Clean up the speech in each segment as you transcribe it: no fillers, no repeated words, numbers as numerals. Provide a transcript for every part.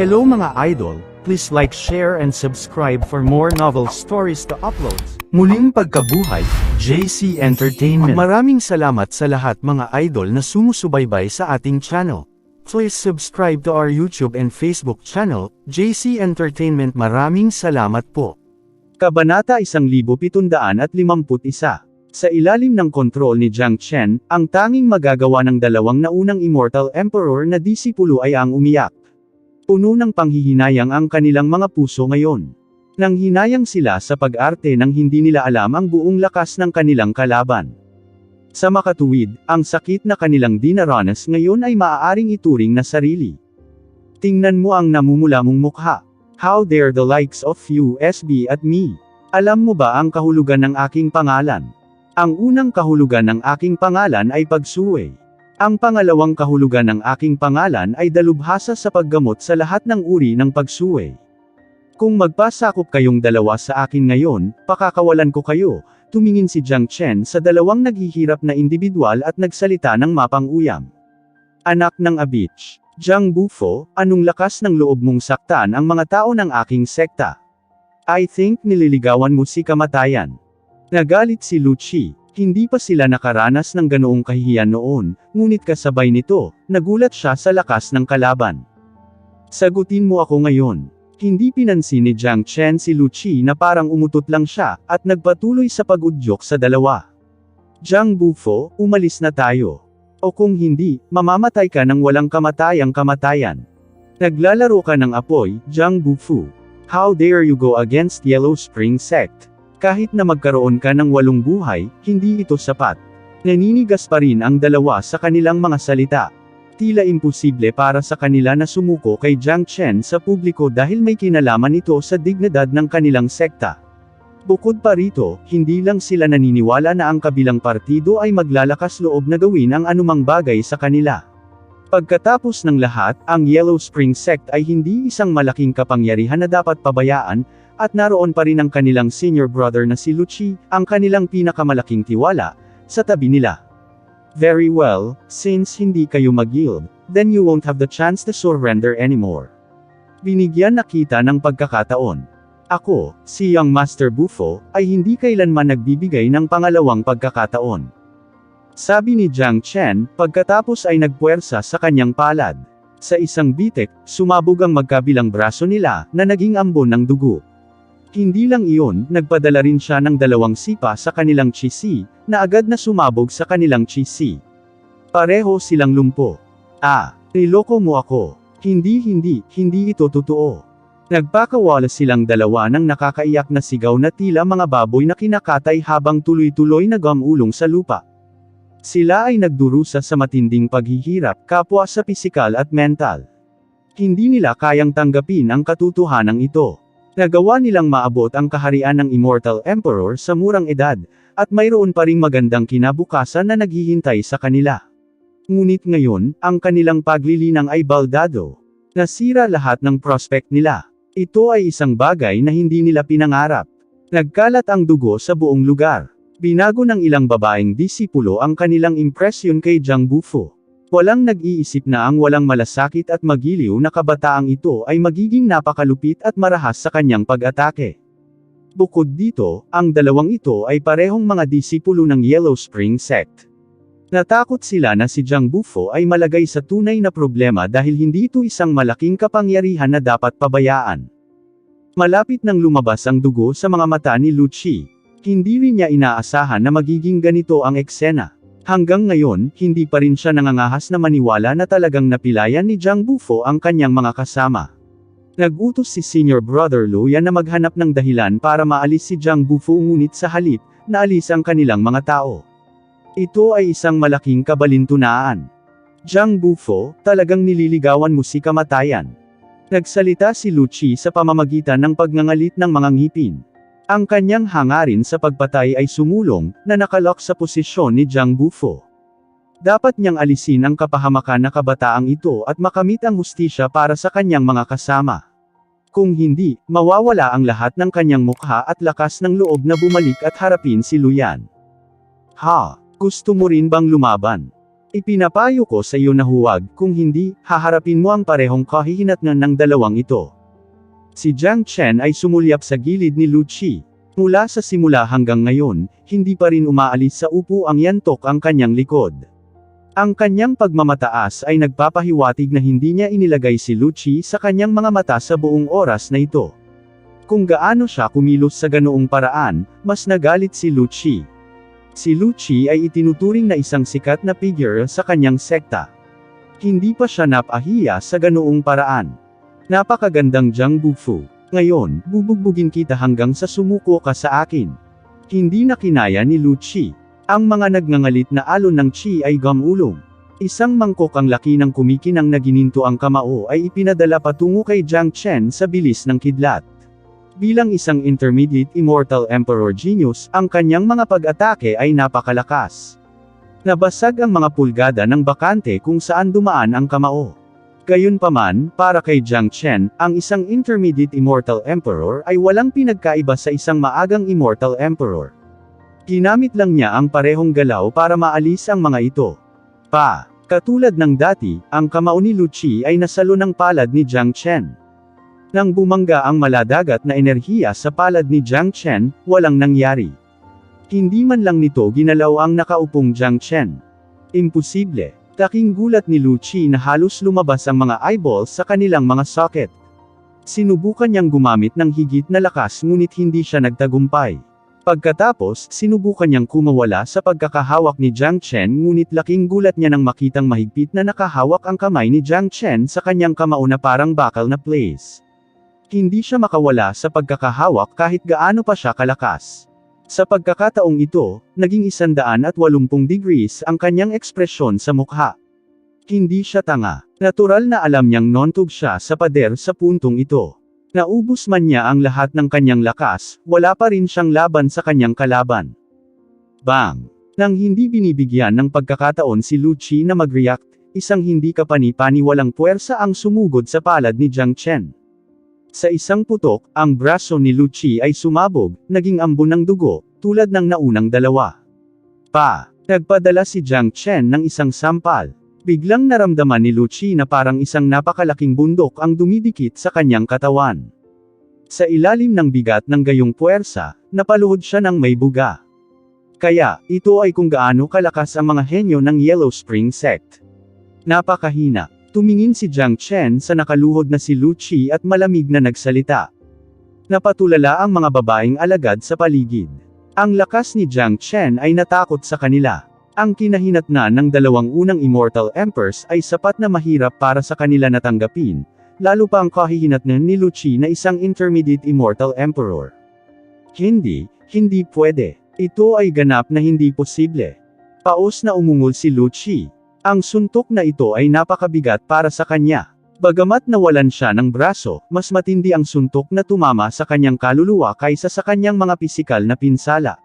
Hello mga idol, please like, share and subscribe for more novel stories to uploads. Muling pagkabuhay, JC Entertainment. Maraming salamat sa lahat mga idol na sumusubaybay sa ating channel. Please subscribe to our YouTube and Facebook channel, JC Entertainment. Maraming salamat po. Kabanata 1751. Sa ilalim ng kontrol ni Jiang Chen, ang tanging magagawa ng dalawang naunang Immortal Emperor na disipulo ay ang umiyak. Puno ng panghihinayang ang kanilang mga puso ngayon. Nanghinayang sila sa pag-arte nang hindi nila alam ang buong lakas ng kanilang kalaban. Sa makatuwid, ang sakit na kanilang dinaranas ngayon ay maaaring ituring na sarili. Tingnan mo ang namumula mong mukha. How dare the likes of you SB at me? Alam mo ba ang kahulugan ng aking pangalan? Ang unang kahulugan ng aking pangalan ay pagsuway. Ang pangalawang kahulugan ng aking pangalan ay dalubhasa sa paggamot sa lahat ng uri ng pagsuway. Kung magpasakop kayong dalawa sa akin ngayon, pakakawalan ko kayo, tumingin si Jiang Chen sa dalawang naghihirap na indibidwal at nagsalita ng mapang-uyam. Anak ng Abich, Jiang Bufo, anong lakas ng loob mong saktan ang mga tao ng aking sekta? I think nililigawan mo si kamatayan. Nagalit si Lu Qi. Hindi pa sila nakaranas ng ganoong kahihiyan noon, ngunit kasabay nito, nagulat siya sa lakas ng kalaban. Sagutin mo ako ngayon. Hindi pinansin ni Jiang Chen si Lu Qi na parang umutot lang siya, at nagpatuloy sa pag-udyok sa dalawa. Jiang Bufo, umalis na tayo. O kung hindi, mamamatay ka ng walang kamatayang kamatayan. Naglalaro ka ng apoy, Jiang Bufo. How dare you go against Yellow Spring Sect? Kahit na magkaroon ka ng 8 buhay, hindi ito sapat. Naninigas pa rin ang dalawa sa kanilang mga salita. Tila imposible para sa kanila na sumuko kay Jiang Chen sa publiko dahil may kinalaman ito sa dignidad ng kanilang sekta. Bukod pa rito, hindi lang sila naniniwala na ang kabilang partido ay maglalakas loob na gawin ang anumang bagay sa kanila. Pagkatapos ng lahat, ang Yellow Spring Sect ay hindi isang malaking kapangyarihan na dapat pabayaan, at naroon pa rin ang kanilang senior brother na si Lu Qi, ang kanilang pinakamalaking tiwala, sa tabi nila. Very well, since hindi kayo mag-yield, then you won't have the chance to surrender anymore. Binigyan na kita ng pagkakataon. Ako, si Young Master Bufo, ay hindi kailanman nagbibigay ng pangalawang pagkakataon. Sabi ni Jiang Chen, pagkatapos ay nagpuwersa sa kanyang palad. Sa isang bitek, sumabog ang magkabilang braso nila, na naging ambon ng dugo. Hindi lang iyon, nagpadala rin siya ng 2 sipa sa kanilang Qi, na agad na sumabog sa kanilang Qi. Pareho silang lumpo. Niloko mo ako. Hindi ito totoo. Nagpakawala silang dalawa ng nakakaiyak na sigaw na tila mga baboy na kinakatay habang tuloy-tuloy na gamulong sa lupa. Sila ay nagdurusa sa matinding paghihirap, kapwa sa pisikal at mental. Hindi nila kayang tanggapin ang katotohanan ito. Nagawa nilang maabot ang kaharian ng Immortal Emperor sa murang edad, at mayroon pa ring magandang kinabukasan na naghihintay sa kanila. Ngunit ngayon, ang kanilang paglilinang ay baldado. Nasira lahat ng prospect nila. Ito ay isang bagay na hindi nila pinangarap. Nagkalat ang dugo sa buong lugar. Binago ng ilang babaeng disipulo ang kanilang impresyon kay Jiang Bufo. Walang nag-iisip na ang walang malasakit at magiliw na kabataang ito ay magiging napakalupit at marahas sa kanyang pag-atake. Bukod dito, ang dalawang ito ay parehong mga disipulo ng Yellow Spring Sect. Natakot sila na si Jiang Bufo ay malagay sa tunay na problema dahil hindi ito isang malaking kapangyarihan na dapat pabayaan. Malapit nang lumabas ang dugo sa mga mata ni Lu Qi. Hindi rin niya inaasahan na magiging ganito ang eksena. Hanggang ngayon, hindi pa rin siya nangangahas na maniwala na talagang napilayan ni Jiang Bufo ang kanyang mga kasama. Nag-utos si Senior Brother Lu Yan na maghanap ng dahilan para maalis si Jiang Bufo, ngunit sa halip, naalis ang kanilang mga tao. Ito ay isang malaking kabalintunaan. Jiang Bufo, talagang nililigawan mo si kamatayan. Nagsalita si Lu Qi sa pamamagitan ng pagngangalit ng mga ngipin. Ang kanyang hangarin sa pagpatay ay sumulong, na nakalok sa posisyon ni Jiang Bufo. Dapat niyang alisin ang kapahamakan na kabataang ito at makamit ang hustisya para sa kanyang mga kasama. Kung hindi, mawawala ang lahat ng kanyang mukha at lakas ng loob na bumalik at harapin si Lu Yan. Gusto mo rin bang lumaban? Ipinapayo ko sa iyo na huwag, kung hindi, haharapin mo ang parehong kahihinatnan ng dalawang ito. Si Jiang Chen ay sumulyap sa gilid ni Lu Qi. Mula sa simula hanggang ngayon, hindi pa rin umaalis sa upo ang yantok ang kanyang likod. Ang kanyang pagmamataas ay nagpapahiwatig na hindi niya inilagay si Lu Qi sa kanyang mga mata sa buong oras na ito. Kung gaano siya kumilos sa ganoong paraan, mas nagalit si Lu Qi. Si Lu Qi ay itinuturing na isang sikat na figure sa kanyang sekta. Hindi pa siya napahiya sa ganoong paraan. Napakagandang Jiang Bufu. Ngayon, bubugbugin kita hanggang sa sumuko ka sa akin. Hindi na kinaya ni Lu Qi. Ang mga nagngangalit na alon ng Qi ay gamulong. Isang mangkok ang laki ng kumikinang na gininto ang kamao ay ipinadala patungo kay Jiang Chen sa bilis ng kidlat. Bilang isang intermediate immortal emperor genius, ang kanyang mga pag-atake ay napakalakas. Nabasag ang mga pulgada ng bakante kung saan dumaan ang kamao. Gayunpaman, para kay Jiang Chen, ang isang intermediate immortal emperor ay walang pinagkaiba sa isang maagang immortal emperor. Ginamit lang niya ang parehong galaw para maalis ang mga ito. Katulad ng dati, ang kamao ni Lu Qi ay nasalo ng palad ni Jiang Chen. Nang bumangga ang maladagat na enerhiya sa palad ni Jiang Chen, walang nangyari. Hindi man lang nito ginalaw ang nakaupong Jiang Chen. Imposible. Laking gulat ni Lu Qi na halos lumabas ang mga eyeballs sa kanilang mga socket. Sinubukan niyang gumamit ng higit na lakas ngunit hindi siya nagtagumpay. Pagkatapos, sinubukan niyang kumawala sa pagkakahawak ni Jiang Chen ngunit laking gulat niya nang makitang mahigpit na nakahawak ang kamay ni Jiang Chen sa kanyang kamao na parang bakal na place. Hindi siya makawala sa pagkakahawak kahit gaano pa siya kalakas. Sa pagkakataong ito, naging 180 degrees ang kanyang ekspresyon sa mukha. Hindi siya tanga. Natural na alam niyang nontog siya sa pader sa puntong ito. Naubos man niya ang lahat ng kanyang lakas, wala pa rin siyang laban sa kanyang kalaban. Bang! Nang hindi binibigyan ng pagkakataon si Lu Qi na mag-react, isang hindi kapani-pani walang puwersa ang sumugod sa palad ni Jiang Chen. Sa isang putok, ang braso ni Lu Qi ay sumabog, naging ambon ng dugo, tulad ng naunang dalawa. Nagpadala si Jiang Chen ng isang sampal. Biglang naramdaman ni Lu Qi na parang isang napakalaking bundok ang dumidikit sa kanyang katawan. Sa ilalim ng bigat ng gayong puwersa, napaluhod siya ng may buga. Kaya, ito ay kung gaano kalakas ang mga henyo ng Yellow Spring Sect. Napakahina. Tumingin si Jiang Chen sa nakaluhod na si Lu Qi at malamig na nagsalita. Napatulala ang mga babaeng alagad sa paligid. Ang lakas ni Jiang Chen ay natakot sa kanila. Ang kinahinatnan ng dalawang unang immortal emperors ay sapat na mahirap para sa kanila na tanggapin, lalo pa ang kahihinatnan ni Lu Qi na isang intermediate immortal emperor. Hindi pwede. Ito ay ganap na hindi posible. Paos na umungol si Lu Qi. Ang suntok na ito ay napakabigat para sa kanya. Bagamat nawalan siya ng braso, mas matindi ang suntok na tumama sa kanyang kaluluwa kaysa sa kanyang mga pisikal na pinsala.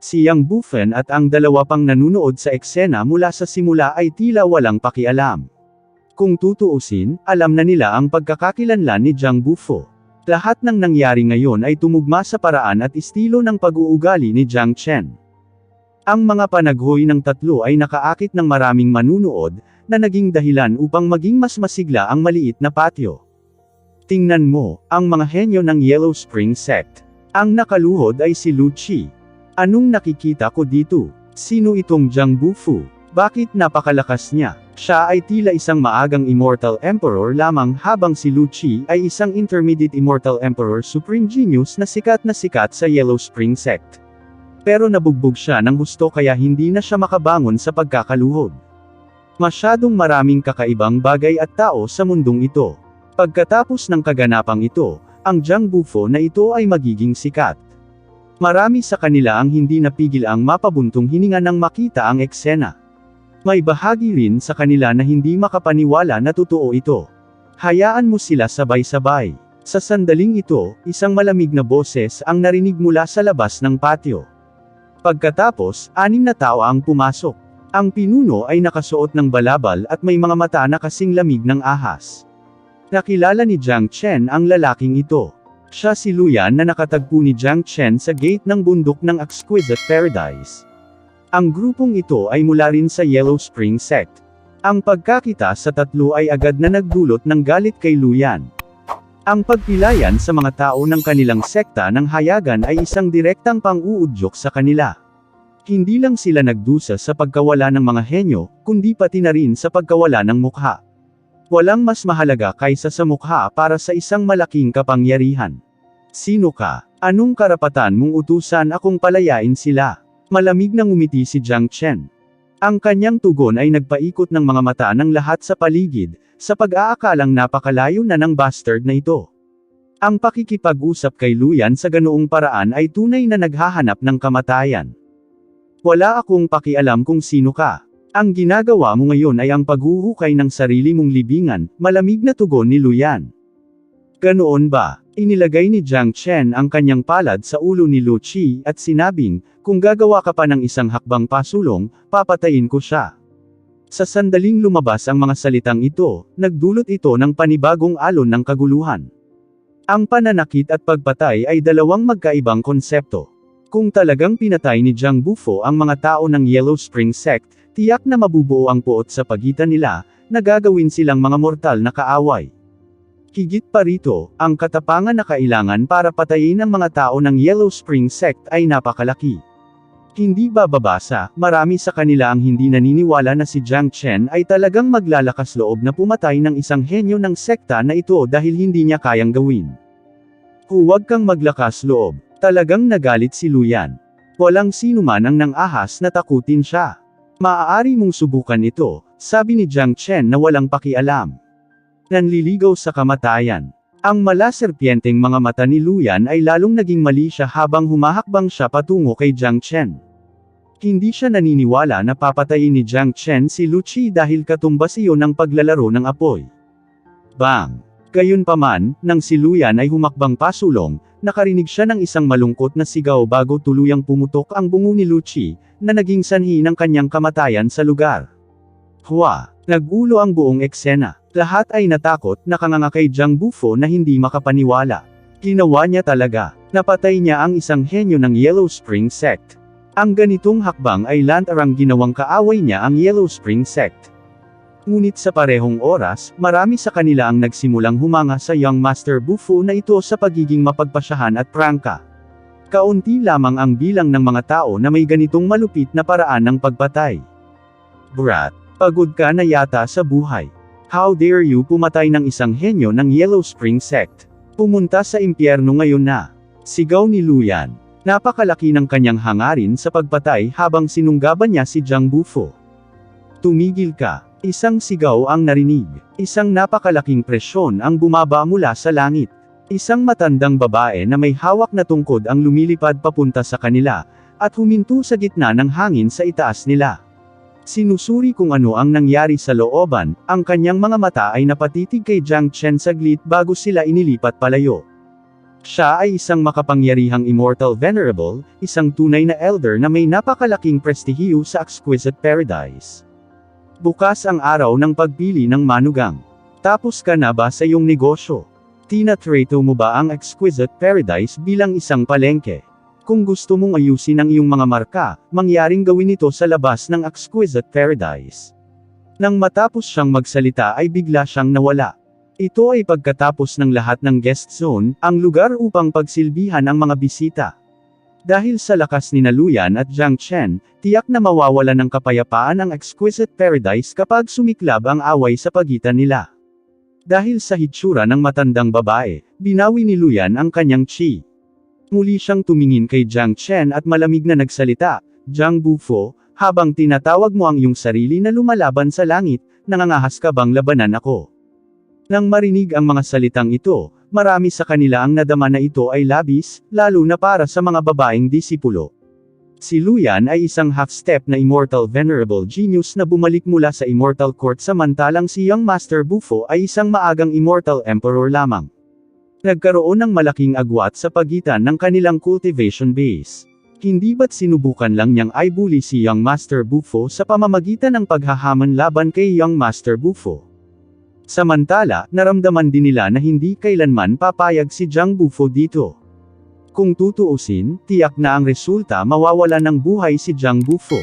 Si Yang Bufen at ang dalawa pang nanunood sa eksena mula sa simula ay tila walang pakialam. Kung tutuusin, alam na nila ang pagkakakilanlan ni Jiang Bufu. Lahat ng nangyari ngayon ay tumugma sa paraan at estilo ng pag-uugali ni Jiang Chen. Ang mga panaghoy ng tatlo ay nakaakit ng maraming manunood, na naging dahilan upang maging mas masigla ang maliit na patio. Tingnan mo, ang mga henyo ng Yellow Spring Sect. Ang nakaluhod ay si Lu Qi. Anong nakikita ko dito? Sino itong Jiang Bufu? Bakit napakalakas niya? Siya ay tila isang maagang immortal emperor lamang habang si Lu Qi ay isang intermediate immortal emperor supreme genius na sikat sa Yellow Spring Sect. Pero nabugbog siya ng husto kaya hindi na siya makabangon sa pagkakaluhod. Masyadong maraming kakaibang bagay at tao sa mundong ito. Pagkatapos ng kaganapang ito, ang Jiang Bufu na ito ay magiging sikat. Marami sa kanila ang hindi napigil ang mapabuntong hininga nang makita ang eksena. May bahagi rin sa kanila na hindi makapaniwala na totoo ito. Hayaan mo sila sabay-sabay. Sa sandaling ito, isang malamig na boses ang narinig mula sa labas ng patio. Pagkatapos, 6 na tao ang pumasok. Ang pinuno ay nakasuot ng balabal at may mga mata na kasing lamig ng ahas. Nakilala ni Jiang Chen ang lalaking ito. Siya si Luyan na nakatagpo ni Jiang Chen sa gate ng bundok ng Exquisite Paradise. Ang grupong ito ay mula rin sa Yellow Spring Sect. Ang pagkakita sa tatlo ay agad na nagdulot ng galit kay Luyan. Ang pagpilayan sa mga tao ng kanilang sekta ng hayagan ay isang direktang pang-uudyok sa kanila. Hindi lang sila nagdusa sa pagkawala ng mga henyo, kundi pati na rin sa pagkawala ng mukha. Walang mas mahalaga kaysa sa mukha para sa isang malaking kapangyarihan. Sino ka? Anong karapatan mong utusan akong palayain sila? Malamig na ngumiti si Jiang Chen. Ang kanyang tugon ay nagpaikot ng mga mata ng lahat sa paligid, sa pag-aakalang napakalayo na ng bastard na ito. Ang pakikipag-usap kay Luyan sa ganoong paraan ay tunay na naghahanap ng kamatayan. Wala akong pakialam kung sino ka. Ang ginagawa mo ngayon ay ang paghuhukay ng sarili mong libingan, malamig na tugon ni Luyan. Ganoon ba? Inilagay ni Jiang Chen ang kanyang palad sa ulo ni Lu Qi at sinabing, kung gagawa ka pa ng isang hakbang pasulong, papatayin ko siya. Sa sandaling lumabas ang mga salitang ito, nagdulot ito ng panibagong alon ng kaguluhan. Ang pananakit at pagpatay ay dalawang magkaibang konsepto. Kung talagang pinatay ni Jiang Bufo ang mga tao ng Yellow Spring Sect, tiyak na mabubuo ang puot sa pagitan nila, na gagawin silang mga mortal na kaaway. Higit pa rito, ang katapangan na kailangan para patayin ang mga tao ng Yellow Spring Sect ay napakalaki. Hindi bababasa, marami sa kanila ang hindi naniniwala na si Jiang Chen ay talagang maglalakas loob na pumatay ng isang henyo ng sekta na ito dahil hindi niya kayang gawin. Huwag kang maglakas loob, talagang nagalit si Luyan. Walang sinuman ang nang-ahas na takutin siya. Maaari mong subukan ito, sabi ni Jiang Chen na walang pakialam. Nanliligaw sa kamatayan. Ang malaserpienteng mga mata ni Luyan ay lalong naging mali siya habang humahakbang siya patungo kay Jiang Chen. Hindi siya naniniwala na papatayin ni Jiang Chen si Lu Qi dahil katumbas iyon ng paglalaro ng apoy. Bang! Gayunpaman, nang si Luyan ay humakbang pasulong, nakarinig siya ng isang malungkot na sigaw bago tuluyang pumutok ang bungo ni Lu Qi, na naging sanhi ng kanyang kamatayan sa lugar. Hua! Nagulo ang buong eksena. Lahat ay natakot, nakanganga kay Jiang Bufo na hindi makapaniwala. Ginawa niya talaga. Napatay niya ang isang henyo ng Yellow Spring Sect. Ang ganitong hakbang ay lantarang ginawang kaaway niya ang Yellow Spring Sect. Ngunit sa parehong oras, marami sa kanila ang nagsimulang humanga sa Young Master Bufo na ito sa pagiging mapagpasyahan at prangka. Kaunti lamang ang bilang ng mga tao na may ganitong malupit na paraan ng pagpatay. Brat, pagod ka na yata sa buhay. How dare you pumatay ng isang henyo ng Yellow Spring Sect? Pumunta sa impyerno ngayon na. Sigaw ni Luyan. Napakalaki ng kanyang hangarin sa pagpatay habang sinunggaban niya si Jiang Bufo. Tumigil ka. Isang sigaw ang narinig. Isang napakalaking presyon ang bumaba mula sa langit. Isang matandang babae na may hawak na tungkod ang lumilipad papunta sa kanila, at huminto sa gitna ng hangin sa itaas nila. Sinusuri kung ano ang nangyari sa looban, ang kanyang mga mata ay napatitig kay Jiang Chen saglit bago sila inilipat palayo. Siya ay isang makapangyarihang Immortal Venerable, isang tunay na elder na may napakalaking prestihiyo sa Exquisite Paradise. Bukas ang araw ng pagpili ng manugang. Tapos ka na ba sa iyong negosyo? Tinatrato mo ba ang Exquisite Paradise bilang isang palengke? Kung gusto mong ayusin ang iyong mga marka, mangyaring gawin ito sa labas ng Exquisite Paradise. Nang matapos siyang magsalita ay bigla siyang nawala. Ito ay pagkatapos ng lahat ng guest zone, ang lugar upang pagsilbihan ang mga bisita. Dahil sa lakas ni Luyan at Jiang Chen, tiyak na mawawala ng kapayapaan ang Exquisite Paradise kapag sumiklab ang away sa pagitan nila. Dahil sa hitsura ng matandang babae, binawi ni Luyan ang kanyang chi. Muli siyang tumingin kay Jiang Chen at malamig na nagsalita, Jiang Bufo, habang tinatawag mo ang iyong sarili na lumalaban sa langit, nangangahas ka bang labanan ako? Nang marinig ang mga salitang ito, marami sa kanila ang nadama na ito ay labis, lalo na para sa mga babaeng disipulo. Si Luyan ay isang half-step na Immortal Venerable Genius na bumalik mula sa Immortal Court samantalang si Young Master Bufo ay isang maagang Immortal Emperor lamang. Nagkaroon ng malaking agwat sa pagitan ng kanilang cultivation base. Hindi ba't sinubukan lang niyang ibuli si Young Master Bufo sa pamamagitan ng paghahamon laban kay Young Master Bufo? Samantala, naramdaman din nila na hindi kailanman papayag si Jiang Bufo dito. Kung tutuusin, tiyak na ang resulta mawawala ng buhay si Jiang Bufo.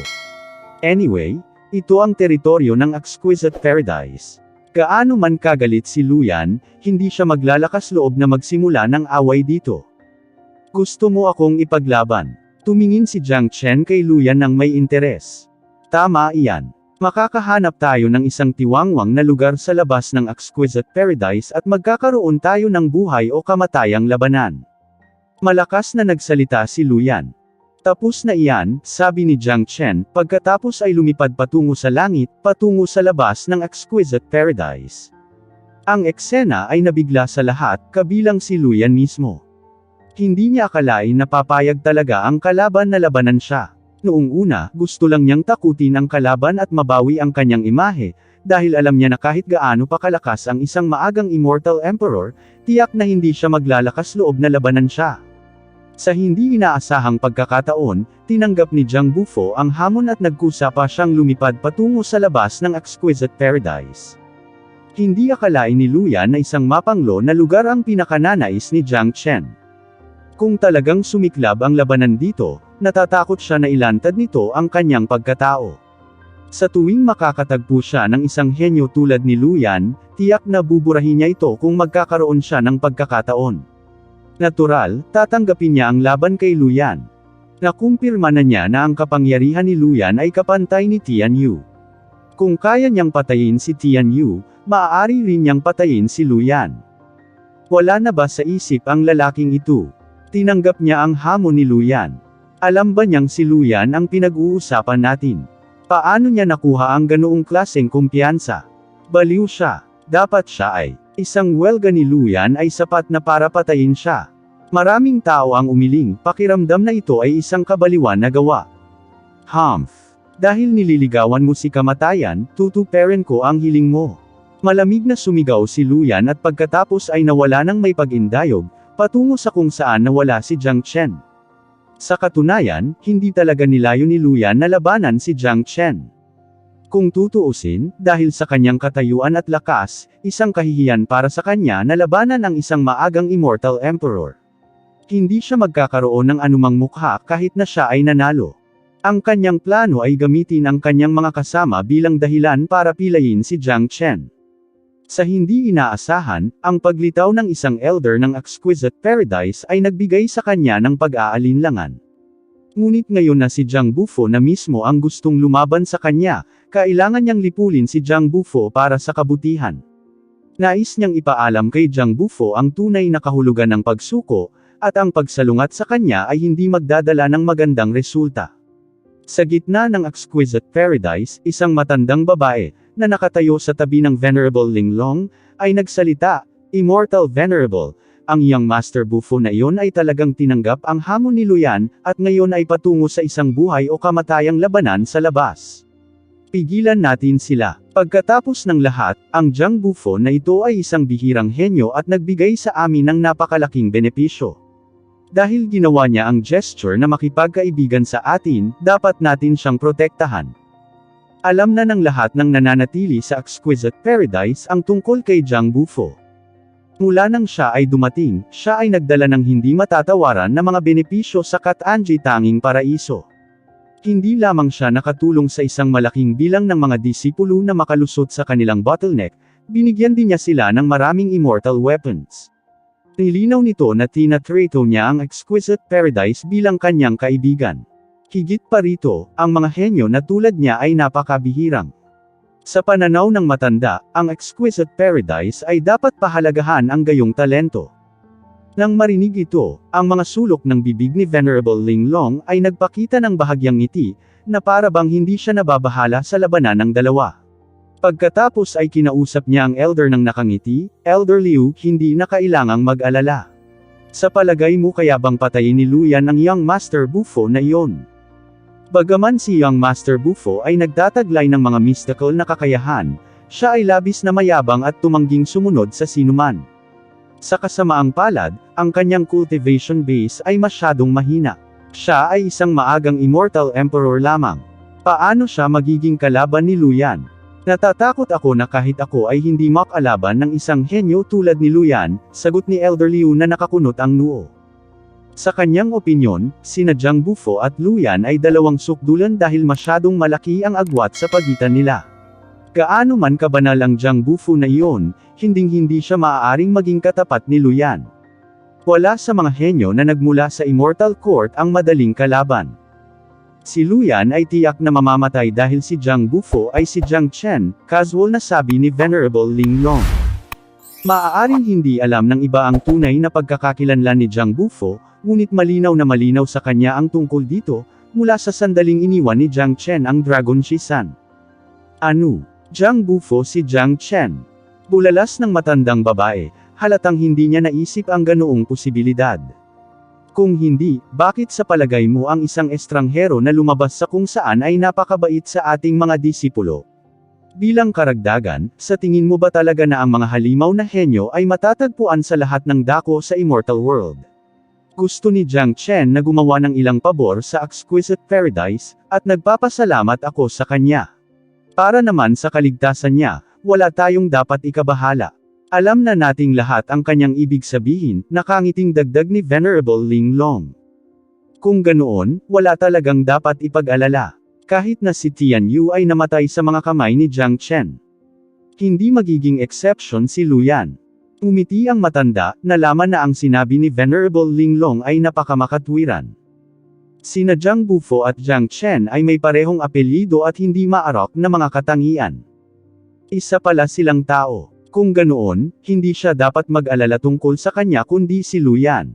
Anyway, ito ang teritoryo ng Exquisite Paradise. Gaano man kagalit si Luyan, hindi siya maglalakas loob na magsimula ng away dito. Gusto mo akong ipaglaban? Tumingin si Jiang Chen kay Luyan ng may interes. Tama iyan. Makakahanap tayo ng isang tiwangwang na lugar sa labas ng Exquisite Paradise at magkakaroon tayo ng buhay o kamatayang labanan. Malakas na nagsalita si Luyan. Tapos na iyan, sabi ni Jiang Chen, pagkatapos ay lumipad patungo sa langit, patungo sa labas ng Exquisite Paradise. Ang eksena ay nabigla sa lahat, kabilang si Luyan mismo. Hindi niya akalain na papayag talaga ang kalaban na labanan siya. Noong una, gusto lang niyang takutin ang kalaban at mabawi ang kanyang imahe, dahil alam niya na kahit gaano pa kalakas ang isang maagang Immortal Emperor, tiyak na hindi siya maglalakas loob na labanan siya. Sa hindi inaasahang pagkakataon, tinanggap ni Jiang Bufo ang hamon at nagkusa pa siyang lumipad patungo sa labas ng Exquisite Paradise. Hindi akalain ni Luyan na isang mapanglo na lugar ang pinakananais ni Jiang Chen. Kung talagang sumiklab ang labanan dito, natatakot siya na ilantad nito ang kanyang pagkatao. Sa tuwing makakatagpo siya ng isang henyo tulad ni Luyan, tiyak na buburahin niya ito kung magkakaroon siya ng pagkakataon. Natural, tatanggapin niya ang laban kay Luyan. Nakumpirma na niya na ang kapangyarihan ni Luyan ay kapantay ni Tian Yu. Kung kaya niyang patayin si Tian Yu, maaari rin niyang patayin si Luyan. Wala na ba sa isip ang lalaking ito? Tinanggap niya ang hamon ni Luyan. Alam ba niyang si Luyan ang pinag-uusapan natin? Paano niya nakuha ang ganoong klaseng kumpiyansa? Baliw siya. Dapat siya ay isang welga ni Luyan ay sapat na para patayin siya. Maraming tao ang umiling, pakiramdam na ito ay isang kabaliwan na gawa. Humph. Dahil nililigawan mo si kamatayan, tutuparin ko ang hiling mo. Malamig na sumigaw si Luyan at pagkatapos ay nawala ng may pag-indayog, patungo sa kung saan nawala si Jiang Chen. Sa katunayan, hindi talaga nilayo ni Luyan na labanan si Jiang Chen. Kung tutuusin, dahil sa kanyang katayuan at lakas, isang kahihiyan para sa kanya na labanan ang isang maagang Immortal Emperor. Hindi siya magkakaroon ng anumang mukha kahit na siya ay nanalo. Ang kanyang plano ay gamitin ang kanyang mga kasama bilang dahilan para pilayin si Jiang Chen. Sa hindi inaasahan, ang paglitaw ng isang elder ng Exquisite Paradise ay nagbigay sa kanya ng pag-aalinlangan. Ngunit ngayon na si Jiang Bufo na mismo ang gustong lumaban sa kanya, kailangan niyang lipulin si Jiang Bufo para sa kabutihan. Nais niyang ipaalam kay Jiang Bufo ang tunay na kahulugan ng pagsuko, at ang pagsalungat sa kanya ay hindi magdadala ng magandang resulta. Sa gitna ng Exquisite Paradise, isang matandang babae, na nakatayo sa tabi ng Venerable Linglong, ay nagsalita, "Immortal Venerable, ang Young Master Bufo na iyon ay talagang tinanggap ang hamon ni Luyan, at ngayon ay patungo sa isang buhay o kamatayang labanan sa labas. Pigilan natin sila." Pagkatapos ng lahat, ang Jiang Bufo na ito ay isang bihirang henyo at nagbigay sa amin ng napakalaking benepisyo. Dahil ginawa niya ang gesture na makipagkaibigan sa atin, dapat natin siyang protektahan. Alam na ng lahat ng nananatili sa Exquisite Paradise ang tungkol kay Jiang Bufo. Mula nang siya ay dumating, siya ay nagdala ng hindi matatawaran na mga benepisyo sa Katanji Tanging Paraiso. Hindi lamang siya nakatulong sa isang malaking bilang ng mga disipulo na makalusot sa kanilang bottleneck, binigyan din niya sila ng maraming immortal weapons. Nilinaw nito na tinatrato niya ang Exquisite Paradise bilang kanyang kaibigan. Higit pa rito, ang mga henyo na tulad niya ay napakabihirang. Sa pananaw ng matanda, ang Exquisite Paradise ay dapat pahalagahan ang gayong talento. Nang marinig ito, ang mga sulok ng bibig ni Venerable Linglong ay nagpakita ng bahagyang ngiti, na para bang hindi siya nababahala sa labanan ng dalawa. Pagkatapos ay kinausap niya ang elder ng nakangiti, "Elder Liu, hindi na kailangang mag-alala. Sa palagay mo kaya bang patayin ni Luyan ang Young Master Bufo na iyon?" Bagaman si Young Master Bufo ay nagtataglay ng mga mystical na kakayahan, siya ay labis na mayabang at tumangging sumunod sa sinuman. Sa kasamaang palad, ang kanyang cultivation base ay masyadong mahina. Siya ay isang maagang Immortal Emperor lamang. Paano siya magiging kalaban ni Luyan? Natatakot ako na kahit ako ay hindi makalaban ng isang henyo tulad ni Luyan, sagot ni Elder Liu na nakakunot ang noo. Sa kanyang opinyon, sina Jiang Bufo at Luyan ay dalawang sukdulan dahil masyadong malaki ang agwat sa pagitan nila. Gaano man kabanal ang Jiang Bufo na iyon, hinding-hindi siya maaaring maging katapat ni Luyan. Wala sa mga henyo na nagmula sa Immortal Court ang madaling kalaban. Si Luyan ay tiyak na mamamatay dahil si Jiang Bufo ay si Jiang Chen, casual na sabi ni Venerable Linglong. Maaaring hindi alam ng iba ang tunay na pagkakakilanlan ni Jiang Bufo, ngunit malinaw na malinaw sa kanya ang tungkol dito, mula sa sandaling iniwan ni Jiang Chen ang Dragon Shisan. Ano? Jiang Bufo si Jiang Chen. Bulalas ng matandang babae, halatang hindi niya naisip ang ganoong posibilidad. Kung hindi, bakit sa palagay mo ang isang estranghero na lumabas sa kung saan ay napakabait sa ating mga disipulo? Bilang karagdagan, sa tingin mo ba talaga na ang mga halimaw na henyo ay matatagpuan sa lahat ng dako sa Immortal World? Gusto ni Jiang Chen na gumawa ng ilang pabor sa Exquisite Paradise, at nagpapasalamat ako sa kanya. Para naman sa kaligtasan niya, wala tayong dapat ikabahala. Alam na nating lahat ang kanyang ibig sabihin, nakangiting dagdag ni Venerable Linglong. Kung ganoon, wala talagang dapat ipag-alala. Kahit na si Tian Yu ay namatay sa mga kamay ni Jiang Chen. Hindi magiging exception si Luyan. Umiti ang matanda, nalaman na ang sinabi ni Venerable Linglong ay napakamakatwiran. Sina Jiang Bufo at Jiang Chen ay may parehong apelyido at hindi maarok na mga katangian. Isa pala silang tao. Kung ganoon, hindi siya dapat mag-alala tungkol sa kanya kundi si Luyan.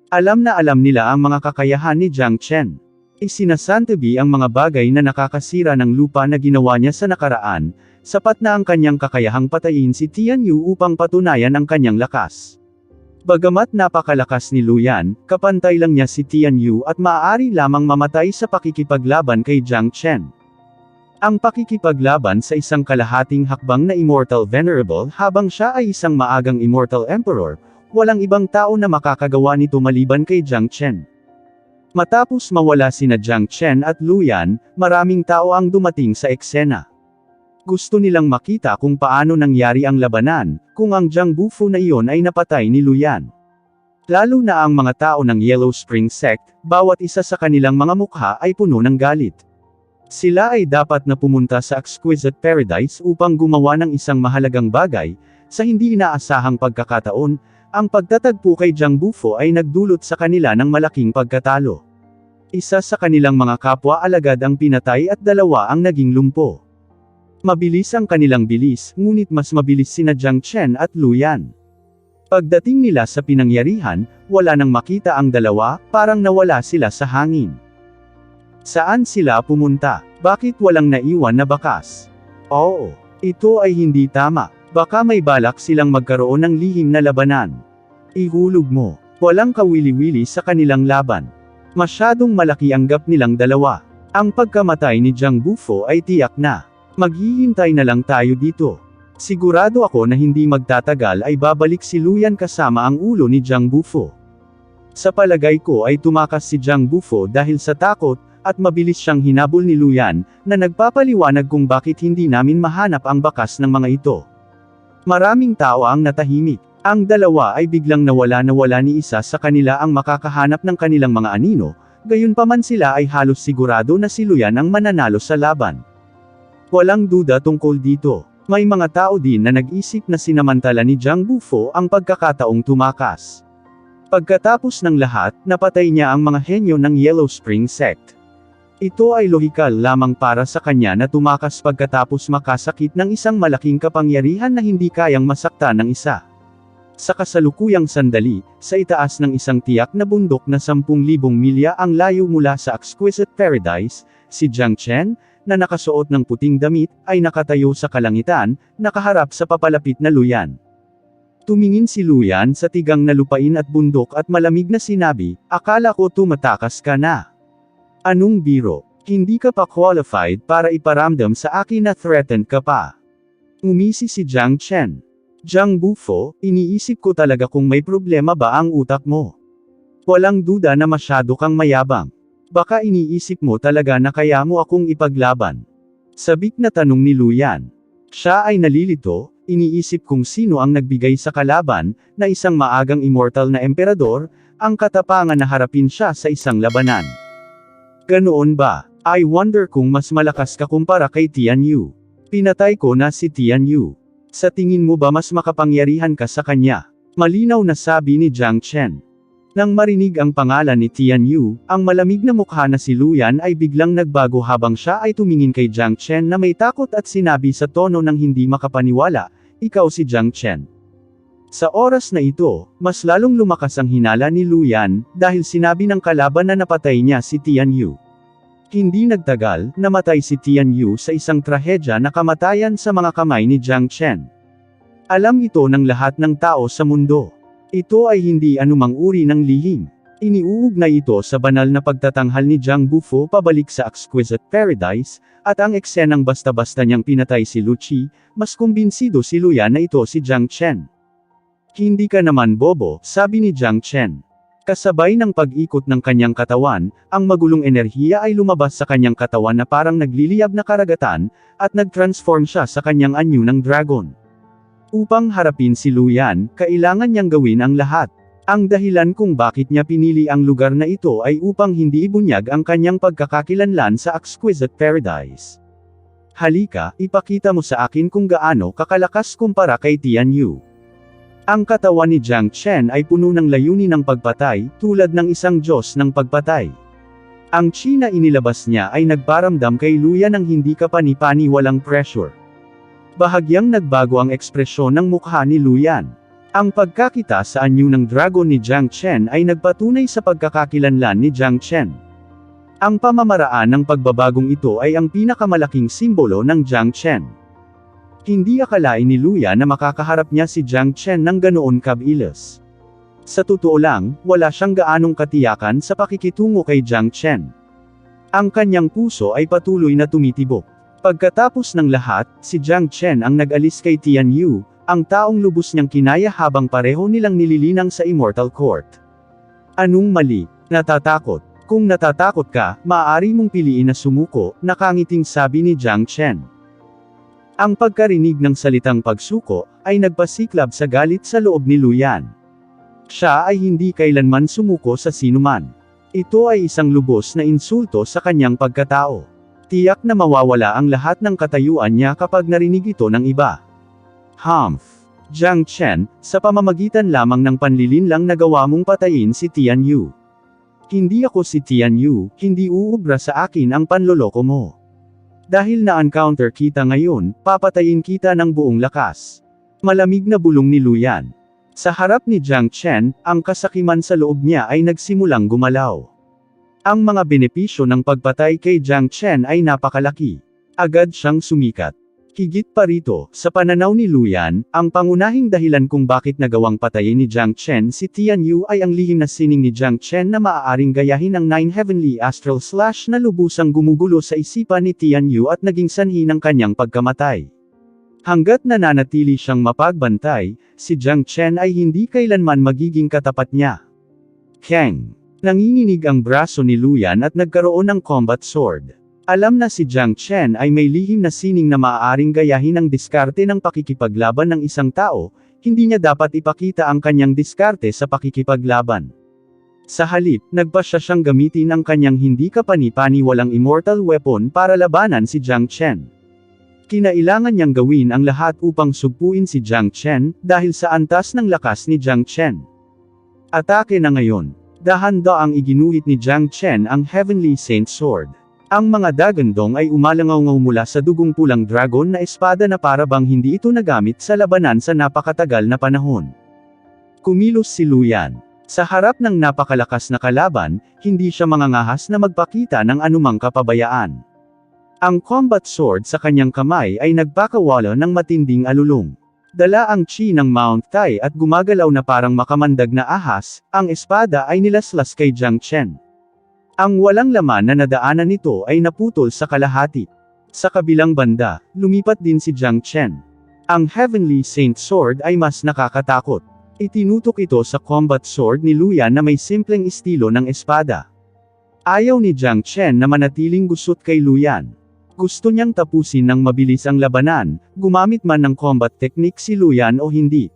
Alam na alam nila ang mga kakayahan ni Jiang Chen. Isinasantabi ang mga bagay na nakakasira ng lupa na ginawa niya sa nakaraan, sapat na ang kanyang kakayahang patayin si Tian Yu upang patunayan ang kanyang lakas. Bagamat napakalakas ni Luyan, kapantay lang niya si Tian Yu at maaari lamang mamatay sa pakikipaglaban kay Jiang Chen. Ang pakikipaglaban sa isang kalahating hakbang na Immortal Venerable habang siya ay isang maagang Immortal Emperor, walang ibang tao na makakagawa nito maliban kay Jiang Chen. Matapos mawala sina Jiang Chen at Luyan, maraming tao ang dumating sa eksena. Gusto nilang makita kung paano nangyari ang labanan, kung ang Jiang Bufo na iyon ay napatay ni Luyan. Lalo na ang mga tao ng Yellow Spring Sect, bawat isa sa kanilang mga mukha ay puno ng galit. Sila ay dapat na pumunta sa Exquisite Paradise upang gumawa ng isang mahalagang bagay, sa hindi inaasahang pagkakataon, ang pagtatagpo kay Jiang Bufo ay nagdulot sa kanila ng malaking pagkatalo. Isa sa kanilang mga kapwa alagad ang pinatay at dalawa ang naging lumpo. Mabilis ang kanilang bilis, ngunit mas mabilis sina Jiang Chen at Luyan. Pagdating nila sa pinangyarihan, wala nang makita ang dalawa, parang nawala sila sa hangin. Saan sila pumunta? Bakit walang naiwan na bakas? Oo, ito ay hindi tama. Baka may balak silang magkaroon ng lihim na labanan. Ihulog mo. Walang kawili-wili sa kanilang laban. Masyadong malaki ang gap nilang dalawa. Ang pagkamatay ni Jiang Bufo ay tiyak na. Maghihintay na lang tayo dito. Sigurado ako na hindi magtatagal ay babalik si Luyan kasama ang ulo ni Jiang Bufo. Sa palagay ko ay tumakas si Jiang Bufo dahil sa takot, at mabilis siyang hinabol ni Luyan, na nagpapaliwanag kung bakit hindi namin mahanap ang bakas ng mga ito. Maraming tao ang natahimik. Ang dalawa ay biglang nawala ni isa sa kanila ang makakahanap ng kanilang mga anino, gayunpaman sila ay halos sigurado na si Luyan ang mananalo sa laban. Walang duda tungkol dito. May mga tao din na nag-isip na sinamantala ni Jiang Bufo ang pagkakataong tumakas. Pagkatapos ng lahat, napatay niya ang mga henyo ng Yellow Spring Sect. Ito ay lohikal lamang para sa kanya na tumakas pagkatapos makasakit ng isang malaking kapangyarihan na hindi kayang masaktan ng isa. Sa kasalukuyang sandali, sa itaas ng isang tiyak na bundok na 10,000 milya ang layo mula sa Exquisite Paradise, si Jiang Chen, na nakasuot ng puting damit, ay nakatayo sa kalangitan, nakaharap sa papalapit na Luyan. Tumingin si Luyan sa tigang na lupain at bundok at malamig na sinabi, "Akala ko tumatakas ka na. Anong biro? Hindi ka pa qualified para iparamdam sa akin na threatened ka pa." Umisi si Jiang Chen. "Jiang Bufo, iniisip ko talaga kung may problema ba ang utak mo. Walang duda na masyado kang mayabang. Baka iniisip mo talaga na kaya mo akong ipaglaban." Sabik na tanong ni Luyan. Siya ay nalilito, iniisip kung sino ang nagbigay sa kalaban, na isang maagang immortal na emperador, ang katapangan na harapin siya sa isang labanan. Ganoon ba? I wonder kung mas malakas ka kumpara kay Tian Yu. Pinatay ko na si Tian Yu. Sa tingin mo ba mas makapangyarihan ka sa kanya? Malinaw na sabi ni Jiang Chen. Nang marinig ang pangalan ni Tian Yu, ang malamig na mukha na si Luyan ay biglang nagbago habang siya ay tumingin kay Jiang Chen na may takot at sinabi sa tono ng hindi makapaniwala, "Ikaw si Jiang Chen." Sa oras na ito, mas lalong lumakas ang hinala ni Luyan, dahil sinabi ng kalaban na napatay niya si Tian Yu. Hindi nagtagal, namatay si Tian Yu sa isang trahedya na kamatayan sa mga kamay ni Jiang Chen. Alam ito ng lahat ng tao sa mundo. Ito ay hindi anumang uri ng lihim. Iniuugnay ito sa banal na pagtatanghal ni Jiang Bufo pabalik sa Exquisite Paradise, at ang eksenang basta-basta niyang pinatay si Lu Qi, mas kumbinsido si Luyan na ito si Jiang Chen. Hindi ka naman bobo, sabi ni Jiang Chen. Kasabay ng pag-ikot ng kanyang katawan, ang magulong enerhiya ay lumabas sa kanyang katawan na parang nagliliyab na karagatan, at nag-transform siya sa kanyang anyo ng dragon. Upang harapin si Luyan, kailangan niyang gawin ang lahat. Ang dahilan kung bakit niya pinili ang lugar na ito ay upang hindi ibunyag ang kanyang pagkakakilanlan sa Exquisite Paradise. Halika, ipakita mo sa akin kung gaano kakalakas kumpara kay Tian Yu. Ang katawan ni Jiang Chen ay puno ng layunin ng pagpatay, tulad ng isang Diyos ng pagpatay. Ang chi na inilabas niya ay nagparamdam kay Luyan ng hindi kapani-pani walang pressure. Bahagyang nagbago ang ekspresyon ng mukha ni Luyan. Ang pagkakita sa anyo ng dragon ni Jiang Chen ay nagpatunay sa pagkakakilanlan ni Jiang Chen. Ang pamamaraan ng pagbabagong ito ay ang pinakamalaking simbolo ng Jiang Chen. Hindi akalain ni Luyan na makakaharap niya si Jiang Chen ng ganoon kabilis. Sa totoo lang, wala siyang gaanong katiyakan sa pakikitungo kay Jiang Chen. Ang kanyang puso ay patuloy na tumitibok. Pagkatapos ng lahat, si Jiang Chen ang nag-alis kay Tian Yu, ang taong lubos niyang kinaya habang pareho nilang nililinang sa Immortal Court. Anong mali? Natatakot? Kung natatakot ka, maaari mong piliin na sumuko, nakangiting sabi ni Jiang Chen. Ang pagkarinig ng salitang pagsuko, ay nagpasiklab sa galit sa loob ni Luyan. Siya ay hindi kailanman sumuko sa sinuman. Ito ay isang lubos na insulto sa kanyang pagkatao. Tiyak na mawawala ang lahat ng katayuan niya kapag narinig ito ng iba. Humph! Jiang Chen, sa pamamagitan lamang ng panlilinlang nagawa mong patayin si Tian Yu. Hindi ako si Tian Yu, hindi uubra sa akin ang panloloko mo. Dahil na-encounter kita ngayon, papatayin kita ng buong lakas. Malamig na bulong ni Luyan. Sa harap ni Jiang Chen, ang kasakiman sa loob niya ay nagsimulang gumalaw. Ang mga benepisyo ng pagpatay kay Jiang Chen ay napakalaki. Agad siyang sumikat. Higit pa rito, sa pananaw ni Luyan, ang pangunahing dahilan kung bakit nagawang patayin ni Jiang Chen si Tian Yu ay ang lihim na sining ni Jiang Chen na maaaring gayahin ang 9 Heavenly Astral Slash na lubusang gumugulo sa isipan ni Tian Yu at naging sanhi ng kanyang pagkamatay. Hanggat nananatili siyang mapagbantay, si Jiang Chen ay hindi kailanman magiging katapat niya. Keng! Nanginginig ang braso ni Luyan at nagkaroon ng combat sword. Alam na si Jiang Chen ay may lihim na sining na maaaring gayahin ang diskarte ng pakikipaglaban ng isang tao, hindi niya dapat ipakita ang kanyang diskarte sa pakikipaglaban. Sa halip, nagpasya siyang gamitin ang kanyang hindi kapani-pani walang immortal weapon para labanan si Jiang Chen. Kinailangan niyang gawin ang lahat upang sugpuin si Jiang Chen, dahil sa antas ng lakas ni Jiang Chen. Atake na ngayon. Dahan-daang iginuhit ni Jiang Chen ang Heavenly Saint Sword. Ang mga dagandong ay umalangaw-ngaw mula sa dugong pulang dragon na espada na para bang hindi ito nagamit sa labanan sa napakatagal na panahon. Kumilos si Luyan. Sa harap ng napakalakas na kalaban, hindi siya mangangahas na magpakita ng anumang kapabayaan. Ang combat sword sa kanyang kamay ay nagpakawala ng matinding alulong. Dala ang chi ng Mount Tai at gumagalaw na parang makamandag na ahas, ang espada ay nilaslas kay Jiang Chen. Ang walang laman na nadaanan nito ay naputol sa kalahati. Sa kabilang banda, lumipat din si Jiang Chen. Ang Heavenly Saint Sword ay mas nakakatakot. Itinutok ito sa combat sword ni Luyan na may simpleng estilo ng espada. Ayaw ni Jiang Chen na manatiling gusot kay Luyan. Gusto niyang tapusin ng mabilis ang labanan, gumamit man ng combat technique si Luyan o hindi.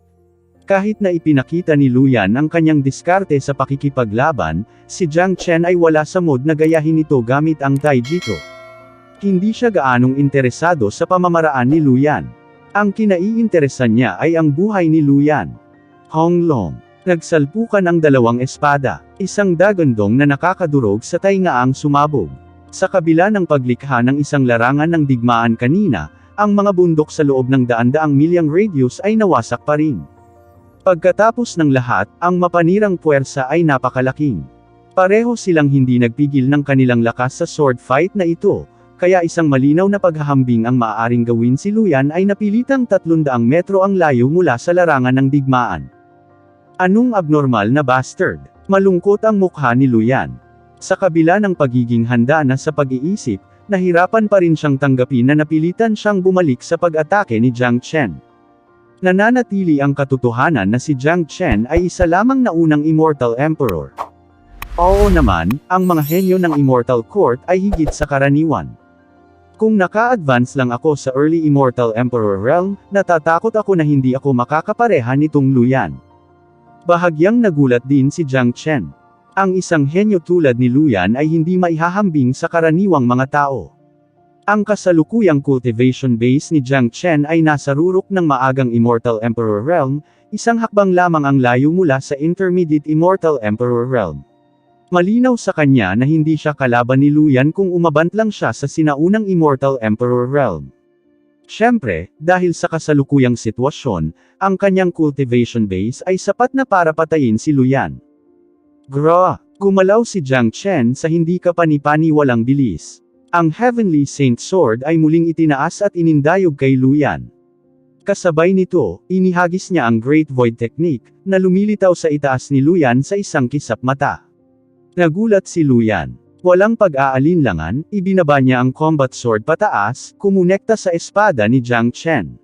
Kahit na ipinakita ni Luyan ang kanyang diskarte sa pakikipaglaban, si Jiang Chen ay wala sa mood na gayahin ito gamit ang Taijutsu. Hindi siya gaanong interesado sa pamamaraan ni Luyan. Ang kinaiinteresan niya ay ang buhay ni Luyan. Hong Long. Nagsalpukan ang dalawang espada, isang dagandong na nakakadurog sa taingaang sumabog. Sa kabila ng paglikha ng isang larangan ng digmaan kanina, ang mga bundok sa loob ng daan-daang milyang radius ay nawasak pa rin. Pagkatapos ng lahat, ang mapanirang puwersa ay napakalaking. Pareho silang hindi nagpigil ng kanilang lakas sa sword fight na ito, kaya isang malinaw na paghahambing ang maaaring gawin si Luyan ay napilitang 300 metro ang layo mula sa larangan ng digmaan. Anong abnormal na bastard? Malungkot ang mukha ni Luyan. Sa kabila ng pagiging handa na sa pag-iisip, nahirapan pa rin siyang tanggapin na napilitan siyang bumalik sa pag-atake ni Jiang Chen. Nananatili ang katotohanan na si Jiang Chen ay isa lamang na unang Immortal Emperor. Oo naman, ang mga henyo ng Immortal Court ay higit sa karaniwan. Kung naka-advance lang ako sa early Immortal Emperor realm, natatakot ako na hindi ako makakapareha nitong Luyan. Bahagyang nagulat din si Jiang Chen. Ang isang henyo tulad ni Luyan ay hindi maihahambing sa karaniwang mga tao. Ang kasalukuyang cultivation base ni Jiang Chen ay nasa rurok ng maagang Immortal Emperor realm, isang hakbang lamang ang layo mula sa Intermediate Immortal Emperor realm. Malinaw sa kanya na hindi siya kalaban ni Luyan kung umabant lang siya sa sinaunang Immortal Emperor realm. Siyempre, dahil sa kasalukuyang sitwasyon, ang kanyang cultivation base ay sapat na para patayin si Luyan. Gumalaw si Jiang Chen sa hindi kapani-paniwalang bilis. Ang Heavenly Saint Sword ay muling itinaas at inindayog kay Luyan. Kasabay nito, inihagis niya ang Great Void Technique, na lumilitaw sa itaas ni Luyan sa isang kisap mata. Nagulat si Luyan. Walang pag-aalinlangan, ibinaba niya ang combat sword pataas, kumonekta sa espada ni Jiang Chen.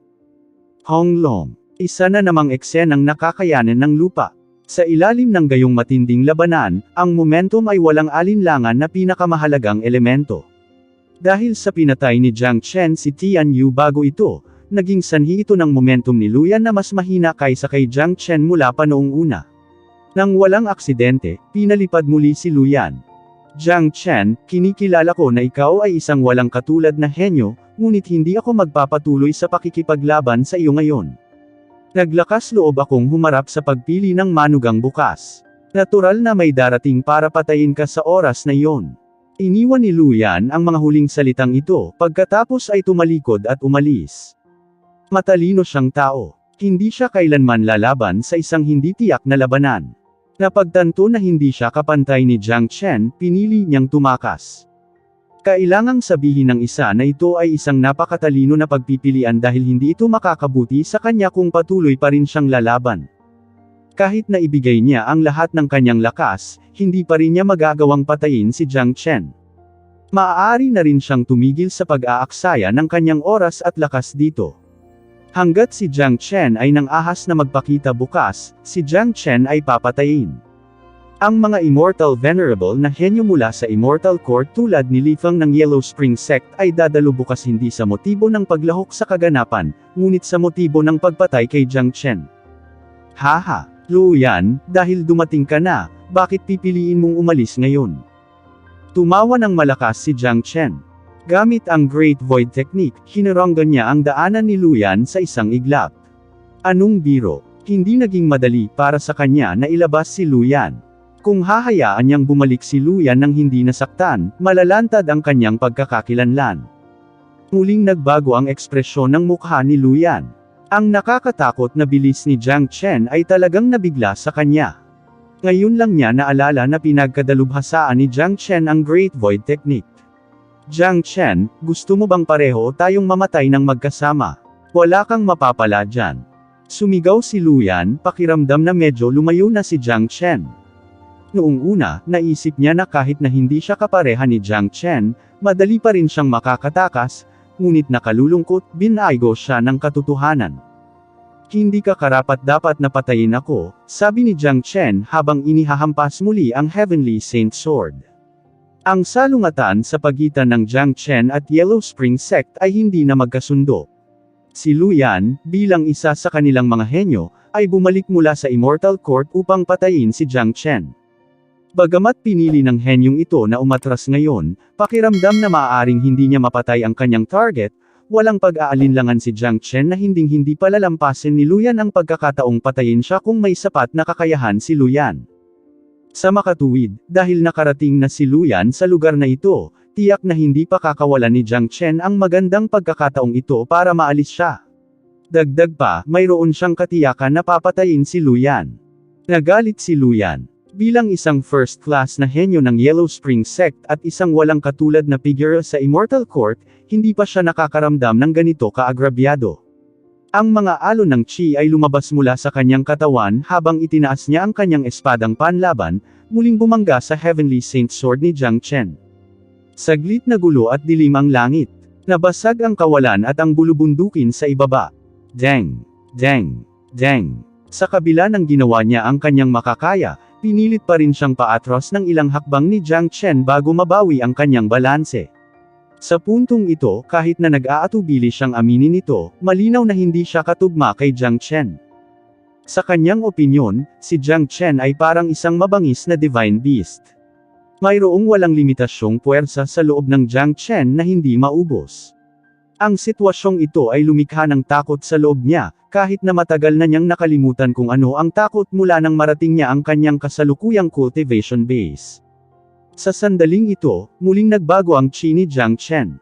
Hong Long. Isa na namang eksenang nakakayanan ng lupa. Sa ilalim ng gayong matinding labanan, ang momentum ay walang alinlangan na pinakamahalagang elemento. Dahil sa pinatay ni Jiang Chen si Tian Yu bago ito, naging sanhi ito ng momentum ni Luyan na mas mahina kaysa kay Jiang Chen mula pa noong una. Nang walang aksidente, pinalipad muli si Luyan. Jiang Chen, kinikilala ko na ikaw ay isang walang katulad na henyo, ngunit hindi ako magpapatuloy sa pakikipaglaban sa iyo ngayon. Naglakas loob akong humarap sa pagpili ng manugang bukas. Natural na may darating para patayin ka sa oras na iyon. Iniwan ni Luyan ang mga huling salitang ito, pagkatapos ay tumalikod at umalis. Matalino siyang tao. Hindi siya kailanman lalaban sa isang hindi tiyak na labanan. Napagtanto na hindi siya kapantay ni Jiang Chen, pinili niyang tumakas. Kailangang sabihin ng isa na ito ay isang napakatalino na pagpipilian dahil hindi ito makakabuti sa kanya kung patuloy pa rin siyang lalaban. Kahit na ibigay niya ang lahat ng kanyang lakas, hindi pa rin niya magagawang patayin si Jiang Chen. Maaari na rin siyang tumigil sa pag-aaksaya ng kanyang oras at lakas dito. Hanggat si Jiang Chen ay nang ahas na magpakita bukas, si Jiang Chen ay papatayin. Ang mga Immortal Venerable na henyo mula sa Immortal Court tulad ni Li Feng ng Yellow Spring Sect ay dadalo bukas hindi sa motibo ng paglahok sa kaganapan, ngunit sa motibo ng pagpatay kay Jiang Chen. Haha, Luyan, dahil dumating ka na, bakit pipiliin mong umalis ngayon? Tumawa ng malakas si Jiang Chen. Gamit ang Great Void Technique, hinaranggan niya ang daanan ni Luyan sa isang iglap. Anong biro? Hindi naging madali para sa kanya na ilabas si Luyan. Kung hahayaan niyang bumalik si Luyan nang hindi nasaktan, malalantad ang kanyang pagkakakilanlan. Muling nagbago ang ekspresyon ng mukha ni Luyan. Ang nakakatakot na bilis ni Jiang Chen ay talagang nabigla sa kanya. Ngayon lang niya naalala na pinagkadalubhasaan ni Jiang Chen ang Great Void Technique. Jiang Chen, gusto mo bang pareho tayong mamatay ng magkasama? Wala kang mapapala dyan. Sumigaw si Luyan, pakiramdam na medyo lumayo na si Jiang Chen. Noong una, naisip niya na kahit na hindi siya kapareha ni Jiang Chen, madali pa rin siyang makakatakas, ngunit nakalulungkot, binaygo siya ng katotohanan. Hindi ka karapat-dapat na patayin ako, sabi ni Jiang Chen habang inihahampas muli ang Heavenly Saint Sword. Ang salungatan sa pagitan ng Jiang Chen at Yellow Spring Sect ay hindi na magkasundo. Si Luyan, bilang isa sa kanilang mga henyo, ay bumalik mula sa Immortal Court upang patayin si Jiang Chen. Bagamat pinili ng henyong ito na umatras ngayon, pakiramdam na maaaring hindi niya mapatay ang kanyang target, walang pag-aalinlangan si Jiang Chen na hinding-hindi palalampasin ni Luyan ang pagkakataong patayin siya kung may sapat na kakayahan si Luyan. Sa makatuwid, dahil nakarating na si Luyan sa lugar na ito, tiyak na hindi pa kakawalan ni Jiang Chen ang magandang pagkakataong ito para maalis siya. Dagdag pa, mayroon siyang katiyakan na papatayin si Luyan. Nagalit si Luyan. Bilang isang first-class na henyo ng Yellow Spring Sect at isang walang katulad na figure sa Immortal Court, hindi pa siya nakakaramdam ng ganito kaagrabyado. Ang mga alon ng chi ay lumabas mula sa kanyang katawan habang itinaas niya ang kanyang espadang panlaban, muling bumangga sa Heavenly Saint Sword ni Jiang Chen. Saglit na gulo at dilim ang langit. Nabasag ang kawalan at ang bulubundukin sa ibaba. Deng! Deng! Deng! Sa kabila ng ginawa niya ang kanyang makakaya, pinilit pa rin siyang paatros ng ilang hakbang ni Jiang Chen bago mabawi ang kanyang balanse. Sa puntong ito, kahit na nag-aatubili siyang aminin ito, malinaw na hindi siya katugma kay Jiang Chen. Sa kanyang opinyon, si Jiang Chen ay parang isang mabangis na divine beast. Mayroong walang limitasyong puwersa sa loob ng Jiang Chen na hindi maubos. Ang sitwasyong ito ay lumikha ng takot sa loob niya, kahit na matagal na niyang nakalimutan kung ano ang takot mula nang marating niya ang kanyang kasalukuyang cultivation base. Sa sandaling ito, muling nagbago ang chi ni Jiang Chen.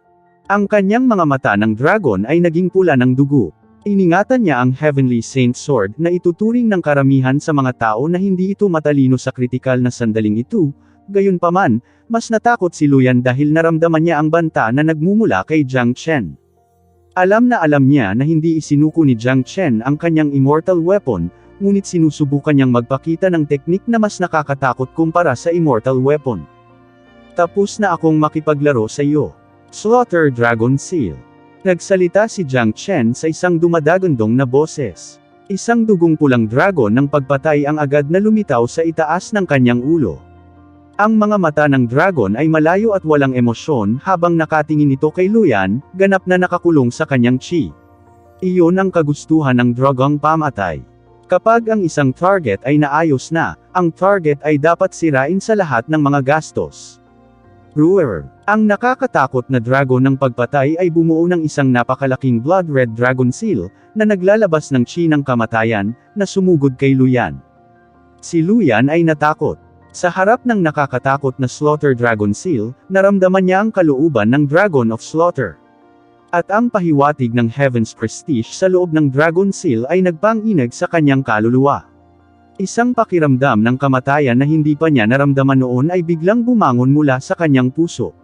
Ang kanyang mga mata ng dragon ay naging pula ng dugo. Iningatan niya ang Heavenly Saint Sword na ituturing ng karamihan sa mga tao na hindi ito matalino sa kritikal na sandaling ito, gayunpaman, mas natakot si Luyan dahil naramdaman niya ang banta na nagmumula kay Jiang Chen. Alam niya na hindi isinuko ni Jiang Chen ang kanyang immortal weapon, ngunit sinusubukan niyang magpakita ng teknik na mas nakakatakot kumpara sa immortal weapon. Tapos na akong makipaglaro sa iyo. Slaughter Dragon Seal. Nagsalita si Jiang Chen sa isang dumadagandong na boses. Isang dugong pulang dragon ng pagpatay ang agad na lumitaw sa itaas ng kanyang ulo. Ang mga mata ng dragon ay malayo at walang emosyon habang nakatingin ito kay Luyan, ganap na nakakulong sa kanyang chi. Iyon ang kagustuhan ng dragong pamatay. Kapag ang isang target ay naayos na, ang target ay dapat sirain sa lahat ng mga gastos. Ruer. Ang nakakatakot na dragon ng pagpatay ay bumuo ng isang napakalaking blood red dragon seal, na naglalabas ng chi ng kamatayan, na sumugod kay Luyan. Si Luyan ay natakot. Sa harap ng nakakatakot na Slaughter Dragon Seal, naramdaman niya ang kalooban ng Dragon of Slaughter. At ang pahiwatig ng Heaven's Prestige sa loob ng Dragon Seal ay nagpang-inag sa kanyang kaluluwa. Isang pakiramdam ng kamatayan na hindi pa niya naramdaman noon ay biglang bumangon mula sa kanyang puso.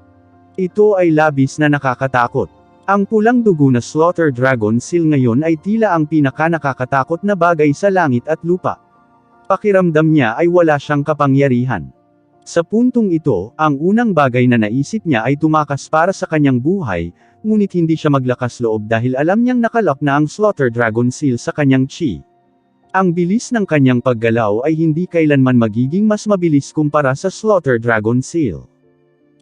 Ito ay labis na nakakatakot. Ang pulang dugo na Slaughter Dragon Seal ngayon ay tila ang pinaka-nakakatakot na bagay sa langit at lupa. Pakiramdam niya ay wala siyang kapangyarihan. Sa puntong ito, ang unang bagay na naisip niya ay tumakas para sa kanyang buhay, ngunit hindi siya maglakas loob dahil alam niyang nakalock na ang Slaughter Dragon Seal sa kanyang chi. Ang bilis ng kanyang paggalaw ay hindi kailanman magiging mas mabilis kumpara sa Slaughter Dragon Seal.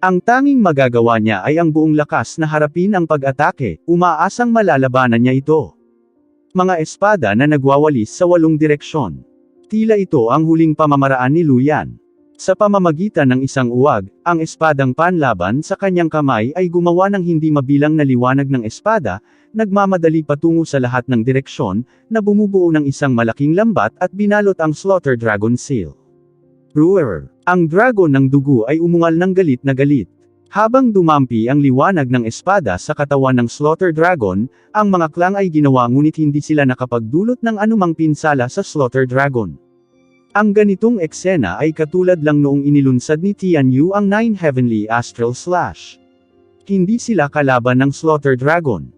Ang tanging magagawa niya ay ang buong lakas na harapin ang pag-atake, umaasang malalabanan niya ito. Mga espada na nagwawalis sa 8 direksyon. Tila ito ang huling pamamaraan ni Luyan. Sa pamamagitan ng isang uwag, ang espadang panlaban sa kanyang kamay ay gumawa ng hindi mabilang na liwanag ng espada, nagmamadali patungo sa lahat ng direksyon, na bumubuo ng isang malaking lambat at binalot ang Slaughter Dragon Seal. Ruer. Ang dragon ng dugo ay umungal ng galit na galit. Habang dumampi ang liwanag ng espada sa katawan ng Slaughter Dragon, ang mga klang ay ginawa ngunit hindi sila nakapagdulot ng anumang pinsala sa Slaughter Dragon. Ang ganitong eksena ay katulad lang noong inilunsad ni Tianyu ang 9 Heavenly Astral Slash. Hindi sila kalaban ng Slaughter Dragon.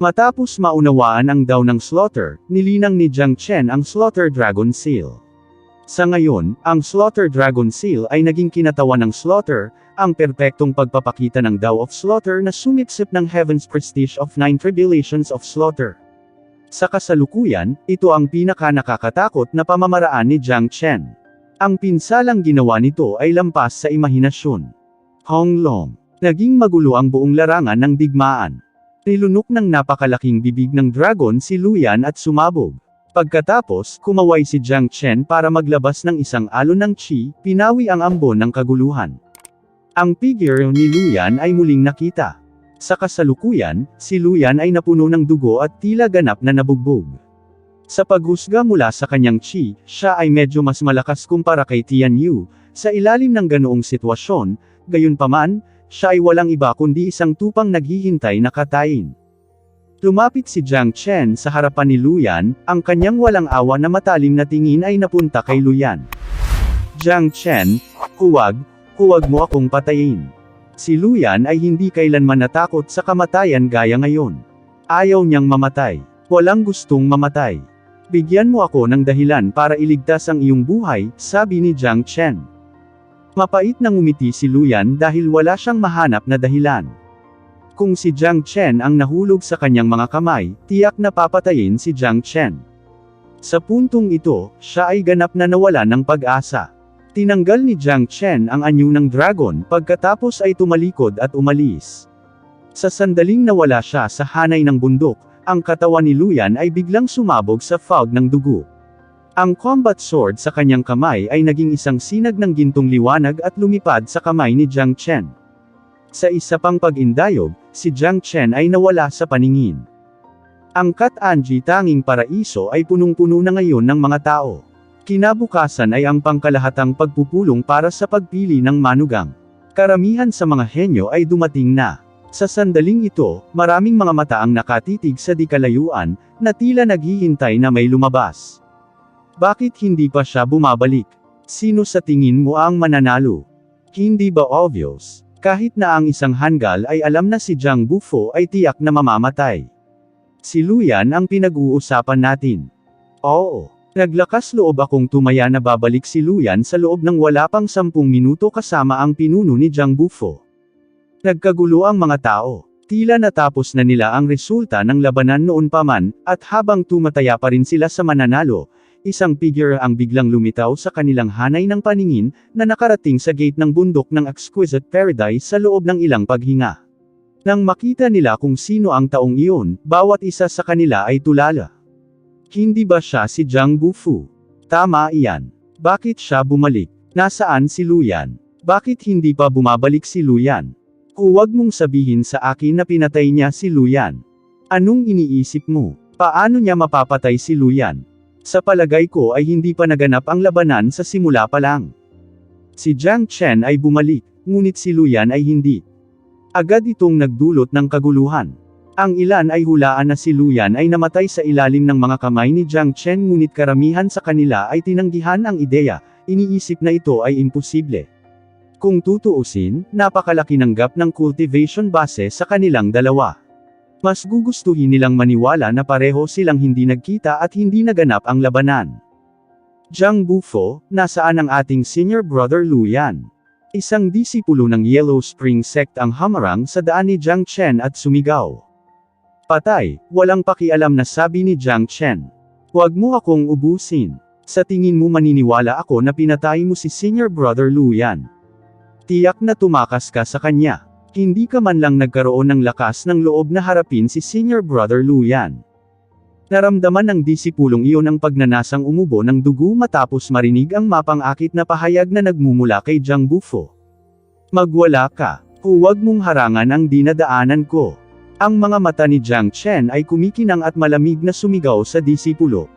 Matapos maunawaan ang daw ng Slaughter, nilinang ni Jiang Chen ang Slaughter Dragon Seal. Sa ngayon, ang Slaughter Dragon Seal ay naging kinatawan ng Slaughter, ang perpektong pagpapakita ng Tao of Slaughter na sumipsip ng Heaven's Prestige of 9 Tribulations of Slaughter. Sa kasalukuyan, ito ang pinaka-nakakatakot na pamamaraan ni Jiang Chen. Ang pinsalang ginawa nito ay lampas sa imahinasyon. Honglong. Naging magulo ang buong larangan ng digmaan. Nilunok ng napakalaking bibig ng dragon si Luyan at sumabog. Pagkatapos, kumaway si Jiang Chen para maglabas ng isang alon ng chi, pinawi ang ambon ng kaguluhan. Ang figure ni Luyan ay muling nakita. Sa kasalukuyan, si Luyan ay napuno ng dugo at tila ganap na nabugbog. Sa paghusga mula sa kanyang chi, siya ay medyo mas malakas kumpara kay Tian Yu. Sa ilalim ng ganoong sitwasyon, gayunpaman, siya ay walang iba kundi isang tupang naghihintay na katayin. Lumapit si Jiang Chen sa harapan ni Luyan, ang kanyang walang awa na matalim na tingin ay napunta kay Luyan. Jiang Chen, huwag mo akong patayin. Si Luyan ay hindi kailanman natakot sa kamatayan gaya ngayon. Ayaw niyang mamatay. Walang gustong mamatay. Bigyan mo ako ng dahilan para iligtas ang iyong buhay, sabi ni Jiang Chen. Mapait na ngumiti si Luyan dahil wala siyang mahanap na dahilan. Kung si Jiang Chen ang nahulog sa kanyang mga kamay, tiyak na papatayin si Jiang Chen. Sa puntong ito, siya ay ganap na nawala ng pag-asa. Tinanggal ni Jiang Chen ang anyo ng dragon pagkatapos ay tumalikod at umalis. Sa sandaling nawala siya sa hanay ng bundok, ang katawan ni Luyan ay biglang sumabog sa fog ng dugo. Ang combat sword sa kanyang kamay ay naging isang sinag ng gintong liwanag at lumipad sa kamay ni Jiang Chen. Sa isa pang pag-indayog, si Jiang Chen ay nawala sa paningin. Ang Kat-Anji tanging paraiso ay punong-puno na ngayon ng mga tao. Kinabukasan ay ang pangkalahatang pagpupulong para sa pagpili ng manugang. Karamihan sa mga henyo ay dumating na. Sa sandaling ito, maraming mga mata ang nakatitig sa di kalayuan, na tila naghihintay na may lumabas. Bakit hindi pa siya bumabalik? Sino sa tingin mo ang mananalo? Hindi ba obvious? Kahit na ang isang Hangul ay alam na si Jiang Bufo ay tiyak na mamamatay. Si Luyan ang pinag-uusapan natin. Oo. Naglakas loob akong tumaya na babalik si Luyan sa loob ng wala pang 10 minuto kasama ang pinuno ni Jiang Bufo. Nagkagulo ang mga tao. Tila natapos na nila ang resulta ng labanan noon pa man, at habang tumataya pa rin sila sa mananalo, isang figure ang biglang lumitaw sa kanilang hanay ng paningin, na nakarating sa gate ng bundok ng Exquisite Paradise sa loob ng ilang paghinga. Nang makita nila kung sino ang taong iyon, bawat isa sa kanila ay tulala. Hindi ba siya si Jiang Bufu? Tama iyan. Bakit siya bumalik? Nasaan si Luyan? Bakit hindi pa bumabalik si Luyan? Huwag mong sabihin sa akin na pinatay niya si Luyan. Anong iniisip mo? Paano niya mapapatay si Luyan? Sa palagay ko ay hindi pa naganap ang labanan sa simula pa lang. Si Jiang Chen ay bumalik, ngunit si Luyan ay hindi. Agad itong nagdulot ng kaguluhan. Ang ilan ay hulaan na si Luyan ay namatay sa ilalim ng mga kamay ni Jiang Chen, ngunit karamihan sa kanila ay tinanggihan ang ideya, iniisip na ito ay imposible. Kung tutuusin, napakalaki ng gap ng cultivation base sa kanilang dalawa. Mas gugustuhin nilang maniwala na pareho silang hindi nagkita at hindi naganap ang labanan. Jiang Bufo, nasaan ang ating senior brother Luyan? Isang disipulo ng Yellow Spring Sect ang hamarang sa daan ni Jiang Chen at sumigaw. Patay, walang pakialam na sabi ni Jiang Chen. Huwag mo akong ubusin. Sa tingin mo maniniwala ako na pinatay mo si senior brother Luyan? Tiyak na tumakas ka sa kanya. Hindi ka man lang nagkaroon ng lakas ng loob na harapin si senior brother Luyan. Naramdaman ng disipulong iyon ang pagnanasang umubo ng dugo matapos marinig ang mapang-akit na pahayag na nagmumula kay Jiang Bufo. Magwala ka. Huwag mong harangan ang dinadaanan ko. Ang mga mata ni Jiang Chen ay kumikinang at malamig na sumigaw sa disipulo.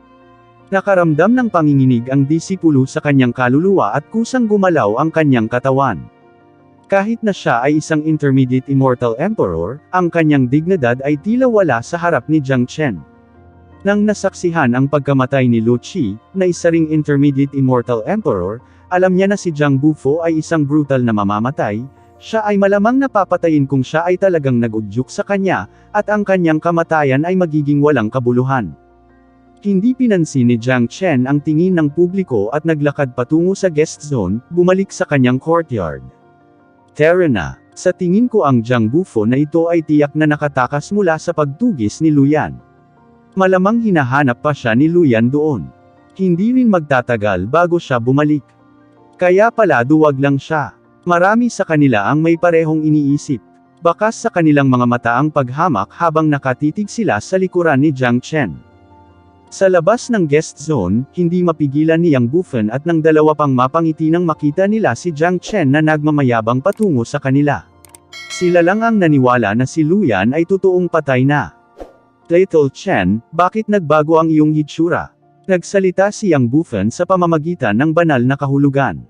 Nakaramdam ng panginginig ang disipulo sa kanyang kaluluwa at kusang gumalaw ang kanyang katawan. Kahit na siya ay isang intermediate immortal emperor, ang kanyang dignidad ay tila wala sa harap ni Jiang Chen. Nang nasaksihan ang pagkamatay ni Lu Qi, na isa ring intermediate immortal emperor, alam niya na si Jiang Bufo ay isang brutal na mamamatay, siya ay malamang napapatayin kung siya ay talagang nag-udyok sa kanya, at ang kanyang kamatayan ay magiging walang kabuluhan. Hindi pinansin ni Jiang Chen ang tingin ng publiko at naglakad patungo sa guest zone, bumalik sa kanyang courtyard. Tara na. Sa tingin ko ang Jiang Bufo na ito ay tiyak na nakatakas mula sa pagtugis ni Luyan. Malamang hinahanap pa siya ni Luyan doon. Hindi rin magtatagal bago siya bumalik. Kaya pala duwag lang siya. Marami sa kanila ang may parehong iniisip. Bakas sa kanilang mga mata ang paghamak habang nakatitig sila sa likuran ni Jiang Chen. Sa labas ng guest zone, hindi mapigilan ni Yang Bufan at ng dalawa pang mapangiti nang makita nila si Jiang Chen na nagmamayabang patungo sa kanila. Sila lang ang naniwala na si Luyan ay totoong patay na. Little Chen, bakit nagbago ang iyong hitsura? Nagsalita si Yang Bufan sa pamamagitan ng banal na kahulugan.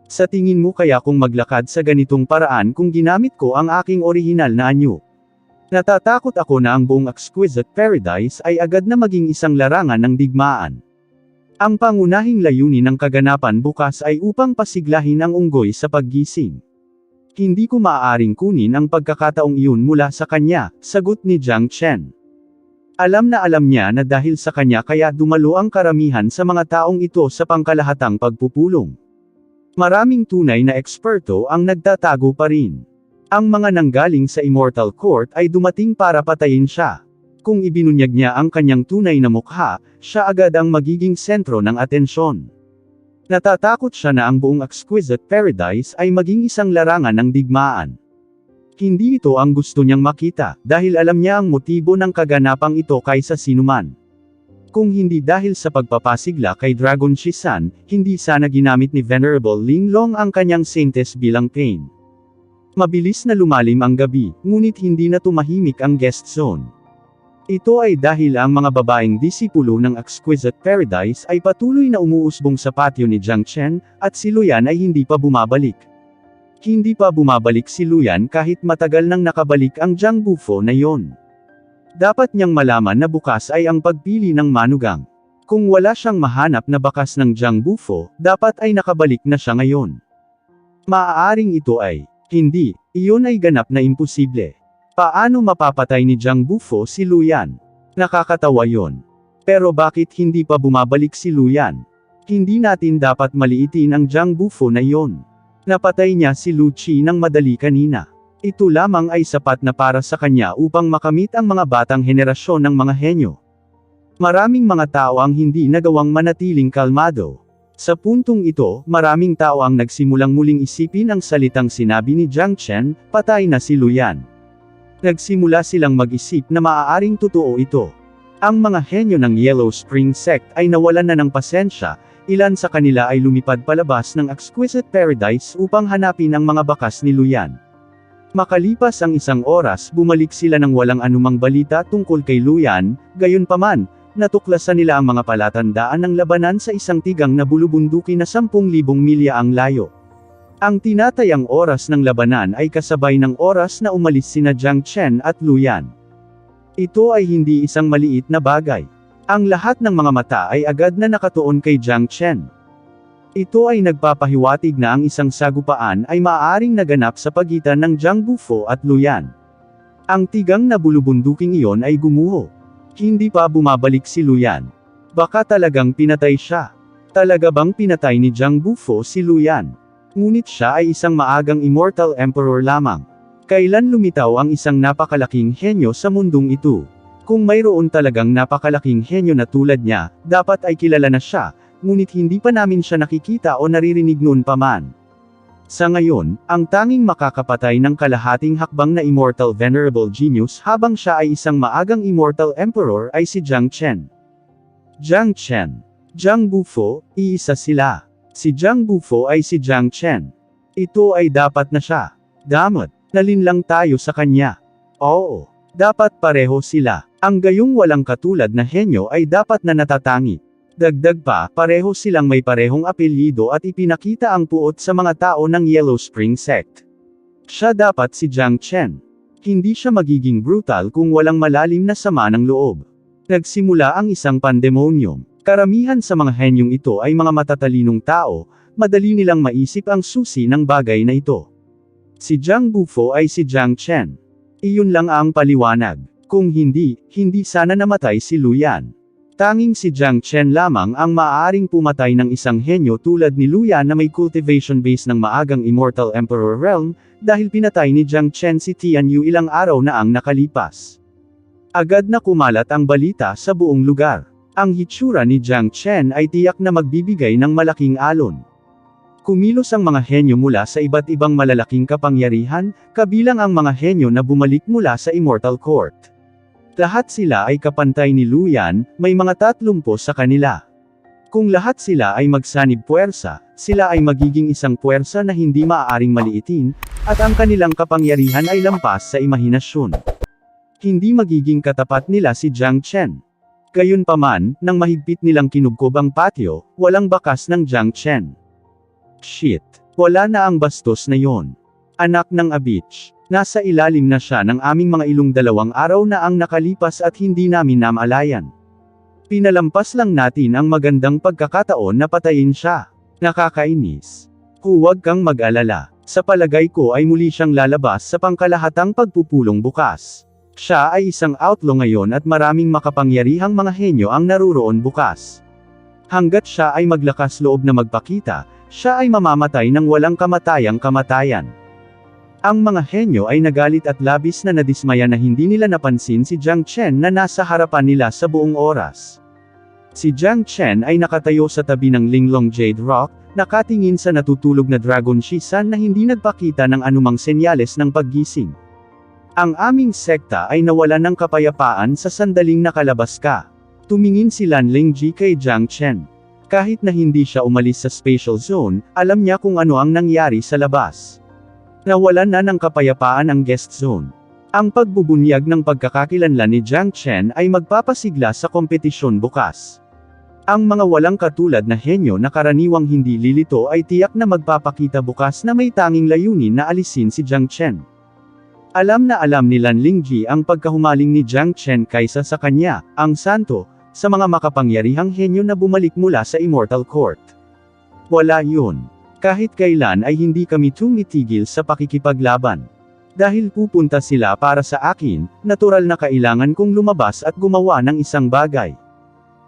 Sa tingin mo kaya kung maglakad sa ganitong paraan kung ginamit ko ang aking orihinal na anyo? Natatakot ako na ang buong Exquisite Paradise ay agad na maging isang larangan ng digmaan. Ang pangunahing layunin ng kaganapan bukas ay upang pasiglahin ang unggoy sa paggising. Hindi ko maaaring kunin ang pagkakataong iyon mula sa kanya, sagot ni Jiang Chen. Alam niya na dahil sa kanya kaya dumalo ang karamihan sa mga taong ito sa pangkalahatang pagpupulong. Maraming tunay na eksperto ang nagtatago pa rin. Ang mga nanggaling sa Immortal Court ay dumating para patayin siya. Kung ibinunyag niya ang kanyang tunay na mukha, siya agad ang magiging sentro ng atensyon. Natatakot siya na ang buong Exquisite Paradise ay maging isang larangan ng digmaan. Hindi ito ang gusto niyang makita, dahil alam niya ang motibo ng kaganapang ito kaysa sinuman. Kung hindi dahil sa pagpapasigla kay Dragon Shisan, hindi sana ginamit ni Venerable Linglong ang kanyang saintes bilang pain. Mabilis na lumalim ang gabi, ngunit hindi na tumahimik ang guest zone. Ito ay dahil ang mga babaeng disipulo ng Exquisite Paradise ay patuloy na umuusbong sa patio ni Jiang Chen, at si Luyan ay hindi pa bumabalik. Hindi pa bumabalik si Luyan kahit matagal nang nakabalik ang Jiang Bufo na yon. Dapat niyang malaman na bukas ay ang pagpili ng manugang. Kung wala siyang mahanap na bakas ng Jiang Bufo, dapat ay nakabalik na siya ngayon. Maaaring ito ay hindi, iyon ay ganap na imposible. Paano mapapatay ni Jiang Bufo si Luyan? Nakakatawa yon. Pero bakit hindi pa bumabalik si Luyan? Hindi natin dapat maliitin ang Jiang Bufo na yon. Napatay niya si Lu Qi ng madali kanina. Ito lamang ay sapat na para sa kanya upang makamit ang mga batang henerasyon ng mga henyo. Maraming mga tao ang hindi nagawang manatiling kalmado. Sa puntong ito, maraming tao ang nagsimulang muling isipin ang salitang sinabi ni Jiang Chen, patay na si Luyan. Nagsimula silang mag-isip na maaaring totoo ito. Ang mga henyo ng Yellow Spring Sect ay nawalan na ng pasensya, ilan sa kanila ay lumipad palabas ng Exquisite Paradise upang hanapin ang mga bakas ni Luyan. Makalipas ang isang oras bumalik sila ng walang anumang balita tungkol kay Luyan, gayunpaman, natuklasan nila ang mga palatandaan ng labanan sa isang tigang na bulubunduki na 10,000 milya ang layo. Ang tinatayang oras ng labanan ay kasabay ng oras na umalis sina Jiang Chen at Luyan. Ito ay hindi isang maliit na bagay. Ang lahat ng mga mata ay agad na nakatuon kay Jiang Chen. Ito ay nagpapahiwatig na ang isang sagupaan ay maaaring naganap sa pagitan ng Jiang Bufo at Luyan. Ang tigang na bulubunduking iyon ay gumuho. Hindi pa bumabalik si Luyan. Baka talagang pinatay siya. Talaga bang pinatay ni Jiang Bufo si Luyan? Ngunit siya ay isang maagang Immortal Emperor lamang. Kailan lumitaw ang isang napakalaking henyo sa mundong ito? Kung mayroon talagang napakalaking henyo na tulad niya, dapat ay kilala na siya, ngunit hindi pa namin siya nakikita o naririnig noon pa man. Sa ngayon, ang tanging makakapatay ng kalahating hakbang na Immortal Venerable Genius habang siya ay isang maagang Immortal Emperor ay si Jiang Chen. Jiang Chen. Jiang Bufo, iisa sila. Si Jiang Bufo ay si Jiang Chen. Ito ay dapat na siya. Damot, nalinlang tayo sa kanya. Oo, dapat pareho sila. Ang gayong walang katulad na henyo ay dapat na natatangi. Dagdag pa, pareho silang may parehong apelyido at ipinakita ang puot sa mga tao ng Yellow Spring Sect. Siya dapat si Jiang Chen. Hindi siya magiging brutal kung walang malalim na sama ng loob. Nagsimula ang isang pandemonium. Karamihan sa mga henyong ito ay mga matatalinong tao, madali nilang maisip ang susi ng bagay na ito. Si Jiang Bufo ay si Jiang Chen. Iyon lang ang paliwanag. Kung hindi, hindi sana namatay si Luyan. Tanging si Jiang Chen lamang ang maaaring pumatay ng isang henyo tulad ni Luyan na may cultivation base ng maagang Immortal Emperor Realm, dahil pinatay ni Jiang Chen si Tian Yu ilang araw na ang nakalipas. Agad na kumalat ang balita sa buong lugar. Ang hitsura ni Jiang Chen ay tiyak na magbibigay ng malaking alon. Kumilos ang mga henyo mula sa iba't ibang malalaking kapangyarihan, kabilang ang mga henyo na bumalik mula sa Immortal Court. Lahat sila ay kapantay ni Luyan, may mga 30 sa kanila. Kung lahat sila ay magsanib puwersa, sila ay magiging isang puwersa na hindi maaaring maliitin, at ang kanilang kapangyarihan ay lampas sa imahinasyon. Hindi magiging katapat nila si Jiang Chen. Gayunpaman, nang mahigpit nilang kinubkob ang patio, walang bakas ng Jiang Chen. Shit. Wala na ang bastos na yon. Anak ng abich. Nasa ilalim na siya ng aming mga ilong 2 araw na ang nakalipas at hindi namin namalayan. Pinalampas lang natin ang magandang pagkakataon na patayin siya. Nakakainis. Huwag kang mag-alala. Sa palagay ko ay muli siyang lalabas sa pangkalahatang pagpupulong bukas. Siya ay isang outlaw ngayon at maraming makapangyarihang mga henyo ang naruroon bukas. Hanggat siya ay maglakas loob na magpakita, siya ay mamamatay ng walang kamatayang kamatayan. Ang mga henyo ay nagalit at labis na nadismaya na hindi nila napansin si Jiang Chen na nasa harapan nila sa buong oras. Si Jiang Chen ay nakatayo sa tabi ng Linglong Jade Rock, nakatingin sa natutulog na Dragon Shisan na hindi nagpakita ng anumang senyales ng paggising. Ang aming sekta ay nawalan ng kapayapaan sa sandaling nakalabas ka. Tumingin si Lan Lingji kay Jiang Chen. Kahit na hindi siya umalis sa spatial zone, alam niya kung ano ang nangyari sa labas. Nawalan na ng kapayapaan ang guest zone. Ang pagbubunyag ng pagkakakilanlan ni Jiang Chen ay magpapasigla sa kompetisyon bukas. Ang mga walang katulad na henyo na karaniwang hindi lilito ay tiyak na magpapakita bukas na may tanging layunin na alisin si Jiang Chen. Alam na alam ni Lan Lingji ang pagkahumaling ni Jiang Chen kaysa sa kanya, ang santo, sa mga makapangyarihang henyo na bumalik mula sa Immortal Court. Wala yun. Kahit kailan ay hindi kami tumitigil sa pakikipaglaban. Dahil pupunta sila para sa akin, natural na kailangan kong lumabas at gumawa ng isang bagay.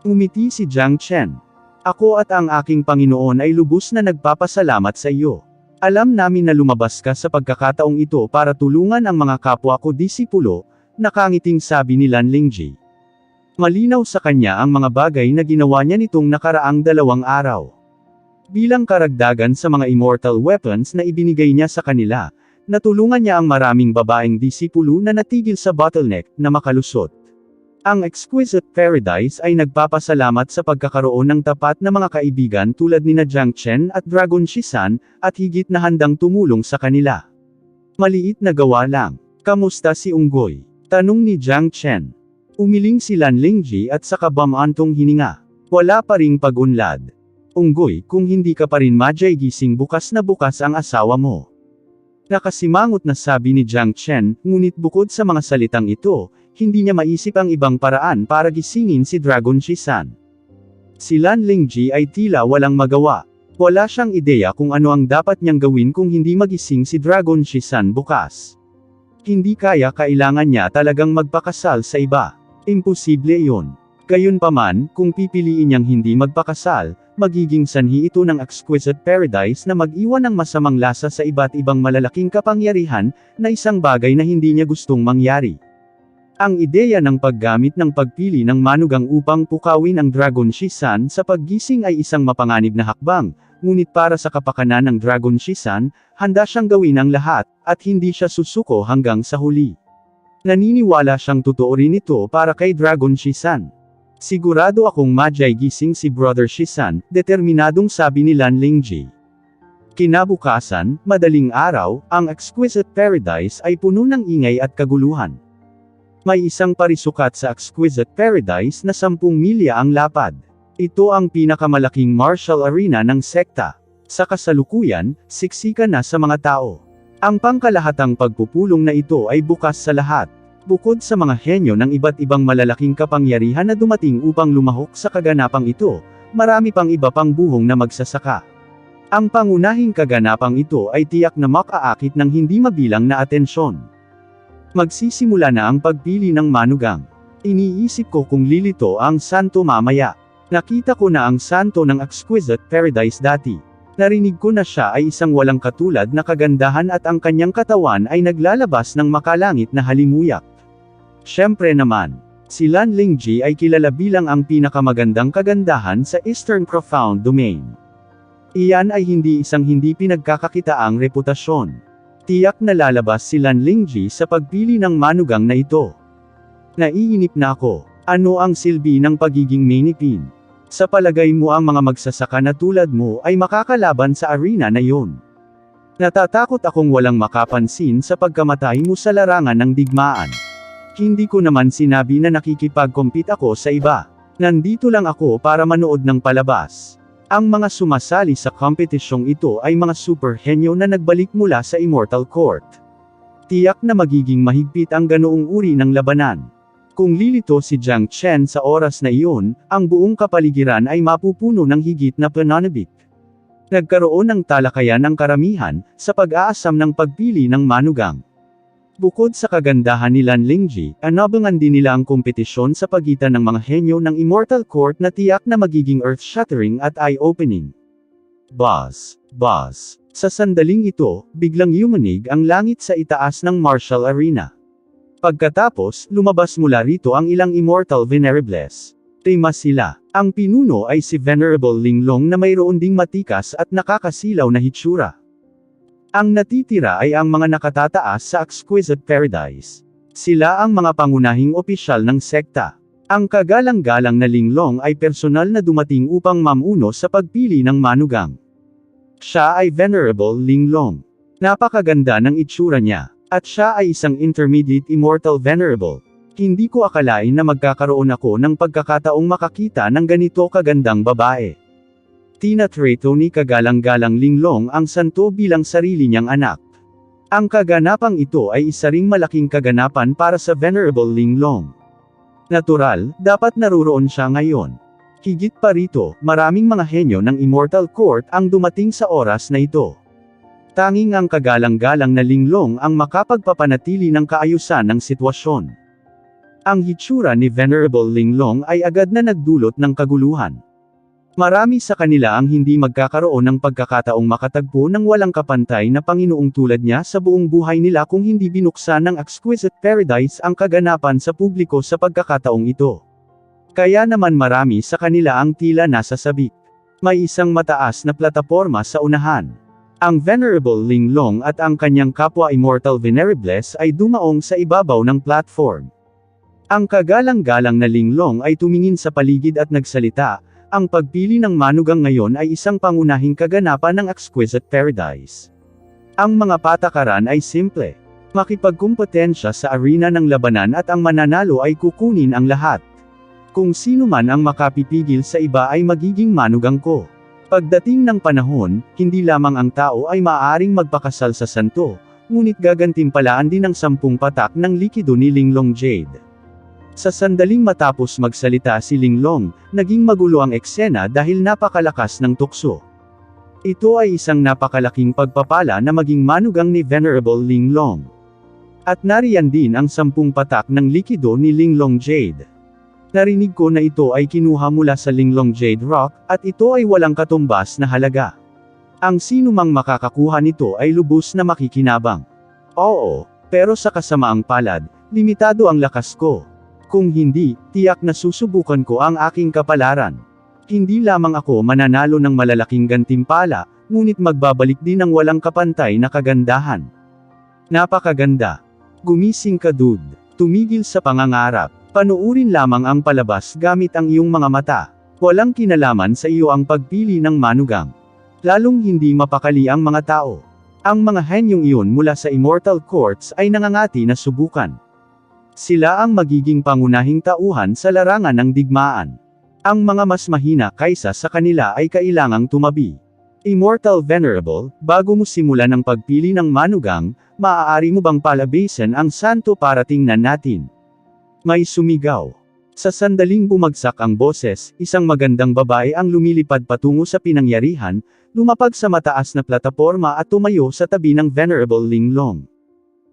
Umiti si Jiang Chen. Ako at ang aking Panginoon ay lubos na nagpapasalamat sa iyo. Alam namin na lumabas ka sa pagkakataong ito para tulungan ang mga kapwa ko disipulo, nakangiting sabi ni Lan Lingji. Malinaw sa kanya ang mga bagay na ginawa niya nitong nakaraang 2 araw. Bilang karagdagan sa mga immortal weapons na ibinigay niya sa kanila, natulungan niya ang maraming babaeng disipulo na natigil sa bottleneck na makalusot. Ang Exquisite Paradise ay nagpapasalamat sa pagkakaroon ng tapat na mga kaibigan tulad ni Jiang Chen at Dragon Shisan, at higit na handang tumulong sa kanila. Maliit na gawa lang. Kamusta si Unggoy? Tanong ni Jiang Chen. Umiling si Lan Lingji at saka bumantong hininga. Wala pa ring pag-unlad. Unggoy, kung hindi ka pa rin madyay gising bukas na bukas ang asawa mo. Nakasimangot na sabi ni Jiang Chen, ngunit bukod sa mga salitang ito, hindi niya maisip ang ibang paraan para gisingin si Dragon Shisan. Si Lan Lingji ay tila walang magawa. Wala siyang ideya kung ano ang dapat niyang gawin kung hindi magising si Dragon Shisan bukas. Hindi kailangan niya talagang magpakasal sa iba. Imposible iyon. Gayunpaman, kung pipiliin niyang hindi magpakasal, magiging sanhi ito ng Exquisite Paradise na mag-iwan ng masamang lasa sa iba't ibang malalaking kapangyarihan, na isang bagay na hindi niya gustong mangyari. Ang ideya ng paggamit ng pagpili ng manugang upang pukawin ang Dragon Shisan sa paggising ay isang mapanganib na hakbang, ngunit para sa kapakanan ng Dragon Shisan, handa siyang gawin ang lahat, at hindi siya susuko hanggang sa huli. Naniniwala siyang totoo rin ito para kay Dragon Shisan. Sigurado akong madyay gising si Brother Shisan, determinadong sabi ni Lan Lingji. Kinabukasan, madaling araw, ang Exquisite Paradise ay puno ng ingay at kaguluhan. May isang parisukat sa Exquisite Paradise na 10 milya ang lapad. Ito ang pinakamalaking martial arena ng sekta. Sa kasalukuyan, siksikan na sa mga tao. Ang pangkalahatang pagpupulong na ito ay bukas sa lahat. Bukod sa mga henyo ng iba't ibang malalaking kapangyarihan na dumating upang lumahok sa kaganapang ito, marami pang iba pang buhong na magsasaka. Ang pangunahing kaganapang ito ay tiyak na makaakit ng hindi mabilang na atensyon. Magsisimula na ang pagpili ng manugang. Iniisip ko kung lilito ang santo mamaya. Nakita ko na ang santo ng Exquisite Paradise dati. Narinig ko na siya ay isang walang katulad na kagandahan at ang kanyang katawan ay naglalabas ng makalangit na halimuyak. Siyempre naman, si Lan Lingji ay kilala bilang ang pinakamagandang kagandahan sa Eastern Profound Domain. Iyan ay hindi isang hindi pinagkakakitaang reputasyon. Tiyak na lalabas si Lan Lingji sa pagpili ng manugang na ito. Naiinip na ako. Ano ang silbi ng pagiging mainipin? Sa palagay mo ang mga magsasaka na tulad mo ay makakalaban sa arena na yon? Natatakot akong walang makapansin sa pagkamatay mo sa larangan ng digmaan. Hindi ko naman sinabi na nakikipag-compete ako sa iba. Nandito lang ako para manood ng palabas. Ang mga sumasali sa kompetisyong ito ay mga superhenyo na nagbalik mula sa Immortal Court. Tiyak na magiging mahigpit ang ganoong uri ng labanan. Kung lilito si Jiang Chen sa oras na iyon, ang buong kapaligiran ay mapupuno ng higit na pananabik. Nagkaroon ng talakayan ang karamihan, sa pag-aasam ng pagpili ng manugang. Bukod sa kagandahan ni Lan Lingji, anabangan din nila ang kompetisyon sa pagitan ng mga henyo ng Immortal Court na tiyak na magiging earth-shattering at eye-opening. Buzz. Buzz. Sa sandaling ito, biglang yumanig ang langit sa itaas ng Martial Arena. Pagkatapos, lumabas mula rito ang ilang Immortal Venerables. Tema sila. Ang pinuno ay si Venerable Linglong na mayroon ding matikas at nakakasilaw na hitsura. Ang natitira ay ang mga nakatataas sa Exquisite Paradise. Sila ang mga pangunahing opisyal ng sekta. Ang kagalang-galang na Linglong ay personal na dumating upang mamuno sa pagpili ng manugang. Siya ay Venerable Linglong. Napakaganda ng itsura niya. At siya ay isang intermediate Immortal Venerable. Hindi ko akalain na magkakaroon ako ng pagkakataong makakita ng ganito kagandang babae. Tinatreto ni kagalang-galang Linglong ang santo bilang sarili niyang anak. Ang kaganapang ito ay isa ring malaking kaganapan para sa Venerable Linglong. Natural, dapat naruroon siya ngayon. Higit pa rito, maraming mga henyo ng Immortal Court ang dumating sa oras na ito. Tanging ang kagalang-galang na Linglong ang makapagpapanatili ng kaayusan ng sitwasyon. Ang hitsura ni Venerable Linglong ay agad na nagdulot ng kaguluhan. Marami sa kanila ang hindi magkakaroon ng pagkakataong makatagpo ng walang kapantay na Panginoong tulad niya sa buong buhay nila kung hindi binuksan ng Exquisite Paradise ang kaganapan sa publiko sa pagkakataong ito. Kaya naman marami sa kanila ang tila nasa sabik. May isang mataas na plataporma sa unahan. Ang Venerable Linglong at ang kanyang kapwa Immortal Venerables ay dumaong sa ibabaw ng platform. Ang kagalang-galang na Linglong ay tumingin sa paligid at nagsalita, ang pagpili ng manugang ngayon ay isang pangunahing kaganapan ng Exquisite Paradise. Ang mga patakaran ay simple. Makipagkumpetensya sa arena ng labanan at ang mananalo ay kukunin ang lahat. Kung sino man ang makapipigil sa iba ay magiging manugang ko. Pagdating ng panahon, hindi lamang ang tao ay maaaring magpakasal sa santo, ngunit gagantimpalaan din ang 10 patak ng likido ni Linglong Jade. Sa sandaling matapos magsalita si Linglong, naging magulo ang eksena dahil napakalakas ng tukso. Ito ay isang napakalaking pagpapala na maging manugang ni Venerable Linglong. At nariyan din ang 10 patak ng likido ni Linglong Jade. Narinig ko na ito ay kinuha mula sa Linglong Jade Rock, at ito ay walang katumbas na halaga. Ang sinumang makakakuha nito ay lubos na makikinabang. Oo, pero sa kasamaang palad, limitado ang lakas ko. Kung hindi, tiyak na susubukan ko ang aking kapalaran. Hindi lamang ako mananalo ng malalaking gantimpala, ngunit magbabalik din ng walang kapantay na kagandahan. Napakaganda. Gumising ka dude. Tumigil sa pangangarap. Panuurin lamang ang palabas gamit ang iyong mga mata. Walang kinalaman sa iyo ang pagpili ng manugang. Lalong hindi mapakali ang mga tao. Ang mga henyong iyon mula sa Immortal Courts ay nangangati na subukan. Sila ang magiging pangunahing tauhan sa larangan ng digmaan. Ang mga mas mahina kaysa sa kanila ay kailangang tumabi. Immortal Venerable, bago mo simulan ang pagpili ng manugang, maaari mo bang palabasin ang santo para tingnan natin? May sumigaw. Sa sandaling bumagsak ang boses, isang magandang babae ang lumilipad patungo sa pinangyarihan, lumapag sa mataas na plataporma at tumayo sa tabi ng Venerable Linglong.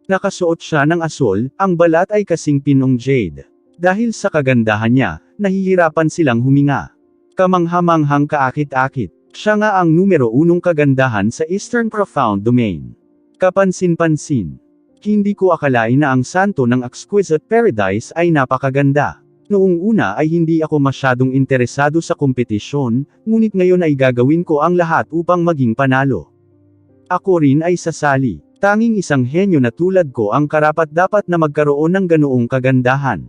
Nakasuot siya ng asul, ang balat ay kasing pinong jade. Dahil sa kagandahan niya, nahihirapan silang huminga. Kamanghamanghang kaakit-akit. Siya nga ang numero 1 kagandahan sa Eastern Profound Domain. Kapansin-pansin. Hindi ko akalain na ang santo ng Exquisite Paradise ay napakaganda. Noong una ay hindi ako masyadong interesado sa kompetisyon, ngunit ngayon ay gagawin ko ang lahat upang maging panalo. Ako rin ay sasali. Tanging isang henyo na tulad ko ang karapat-dapat na magkaroon ng ganoong kagandahan.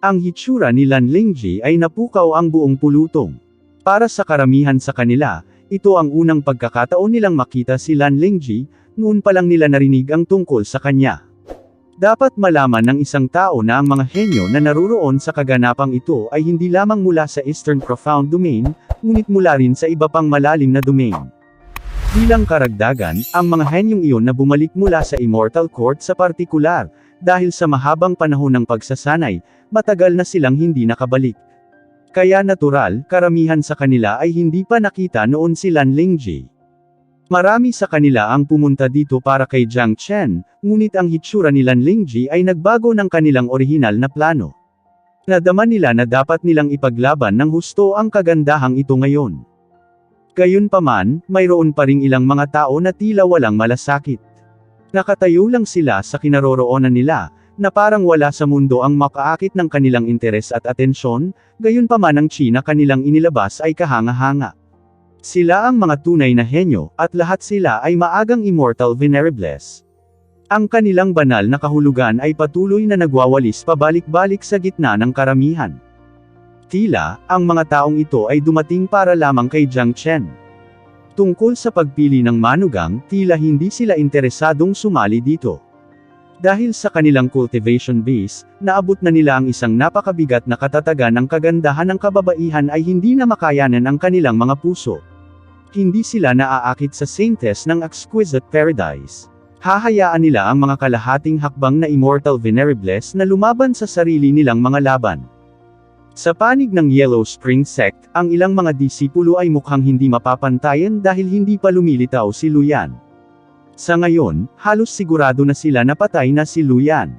Ang hitsura ni Lan Lingji ay napukaw ang buong pulutong. Para sa karamihan sa kanila, ito ang unang pagkakataon nilang makita si Lan Lingji, noon pa lang nila narinig ang tungkol sa kanya. Dapat malaman ng isang tao na ang mga henyo na naruroon sa kaganapang ito ay hindi lamang mula sa Eastern Profound Domain, ngunit mula rin sa iba pang malalim na domain. Bilang karagdagan, ang mga henyong iyon na bumalik mula sa Immortal Court sa partikular, dahil sa mahabang panahon ng pagsasanay, matagal na silang hindi nakabalik. Kaya natural, karamihan sa kanila ay hindi pa nakita noon si Lan Lingji. Marami sa kanila ang pumunta dito para kay Jiang Chen, ngunit ang hitsura ni Lan Lingji ay nagbago ng kanilang orihinal na plano. Nadama nila na dapat nilang ipaglaban ng husto ang kagandahang ito ngayon. Gayunpaman, mayroon pa ring ilang mga tao na tila walang malasakit. Nakatayo lang sila sa kinaroroonan nila, na parang wala sa mundo ang makaakit ng kanilang interes at atensyon, gayunpaman ang chi na kanilang inilabas ay kahanga-hanga. Sila ang mga tunay na henyo, at lahat sila ay maagang immortal venerables. Ang kanilang banal na kahulugan ay patuloy na nagwawalis pabalik-balik sa gitna ng karamihan. Tila, ang mga taong ito ay dumating para lamang kay Jiang Chen. Tungkol sa pagpili ng manugang, tila hindi sila interesadong sumali dito. Dahil sa kanilang cultivation base, naabot na nila ang isang napakabigat na katatagan ng kagandahan ng kababaihan ay hindi na makayanan ang kanilang mga puso. Hindi sila naaakit sa saintess ng exquisite paradise. Hahayaan nila ang mga kalahating hakbang na immortal venerables na lumaban sa sarili nilang mga laban. Sa panig ng Yellow Spring Sect, ang ilang mga disipulo ay mukhang hindi mapapantayan dahil hindi pa lumilitaw si Luyan. Sa ngayon, halos sigurado na sila na patay na si Luyan.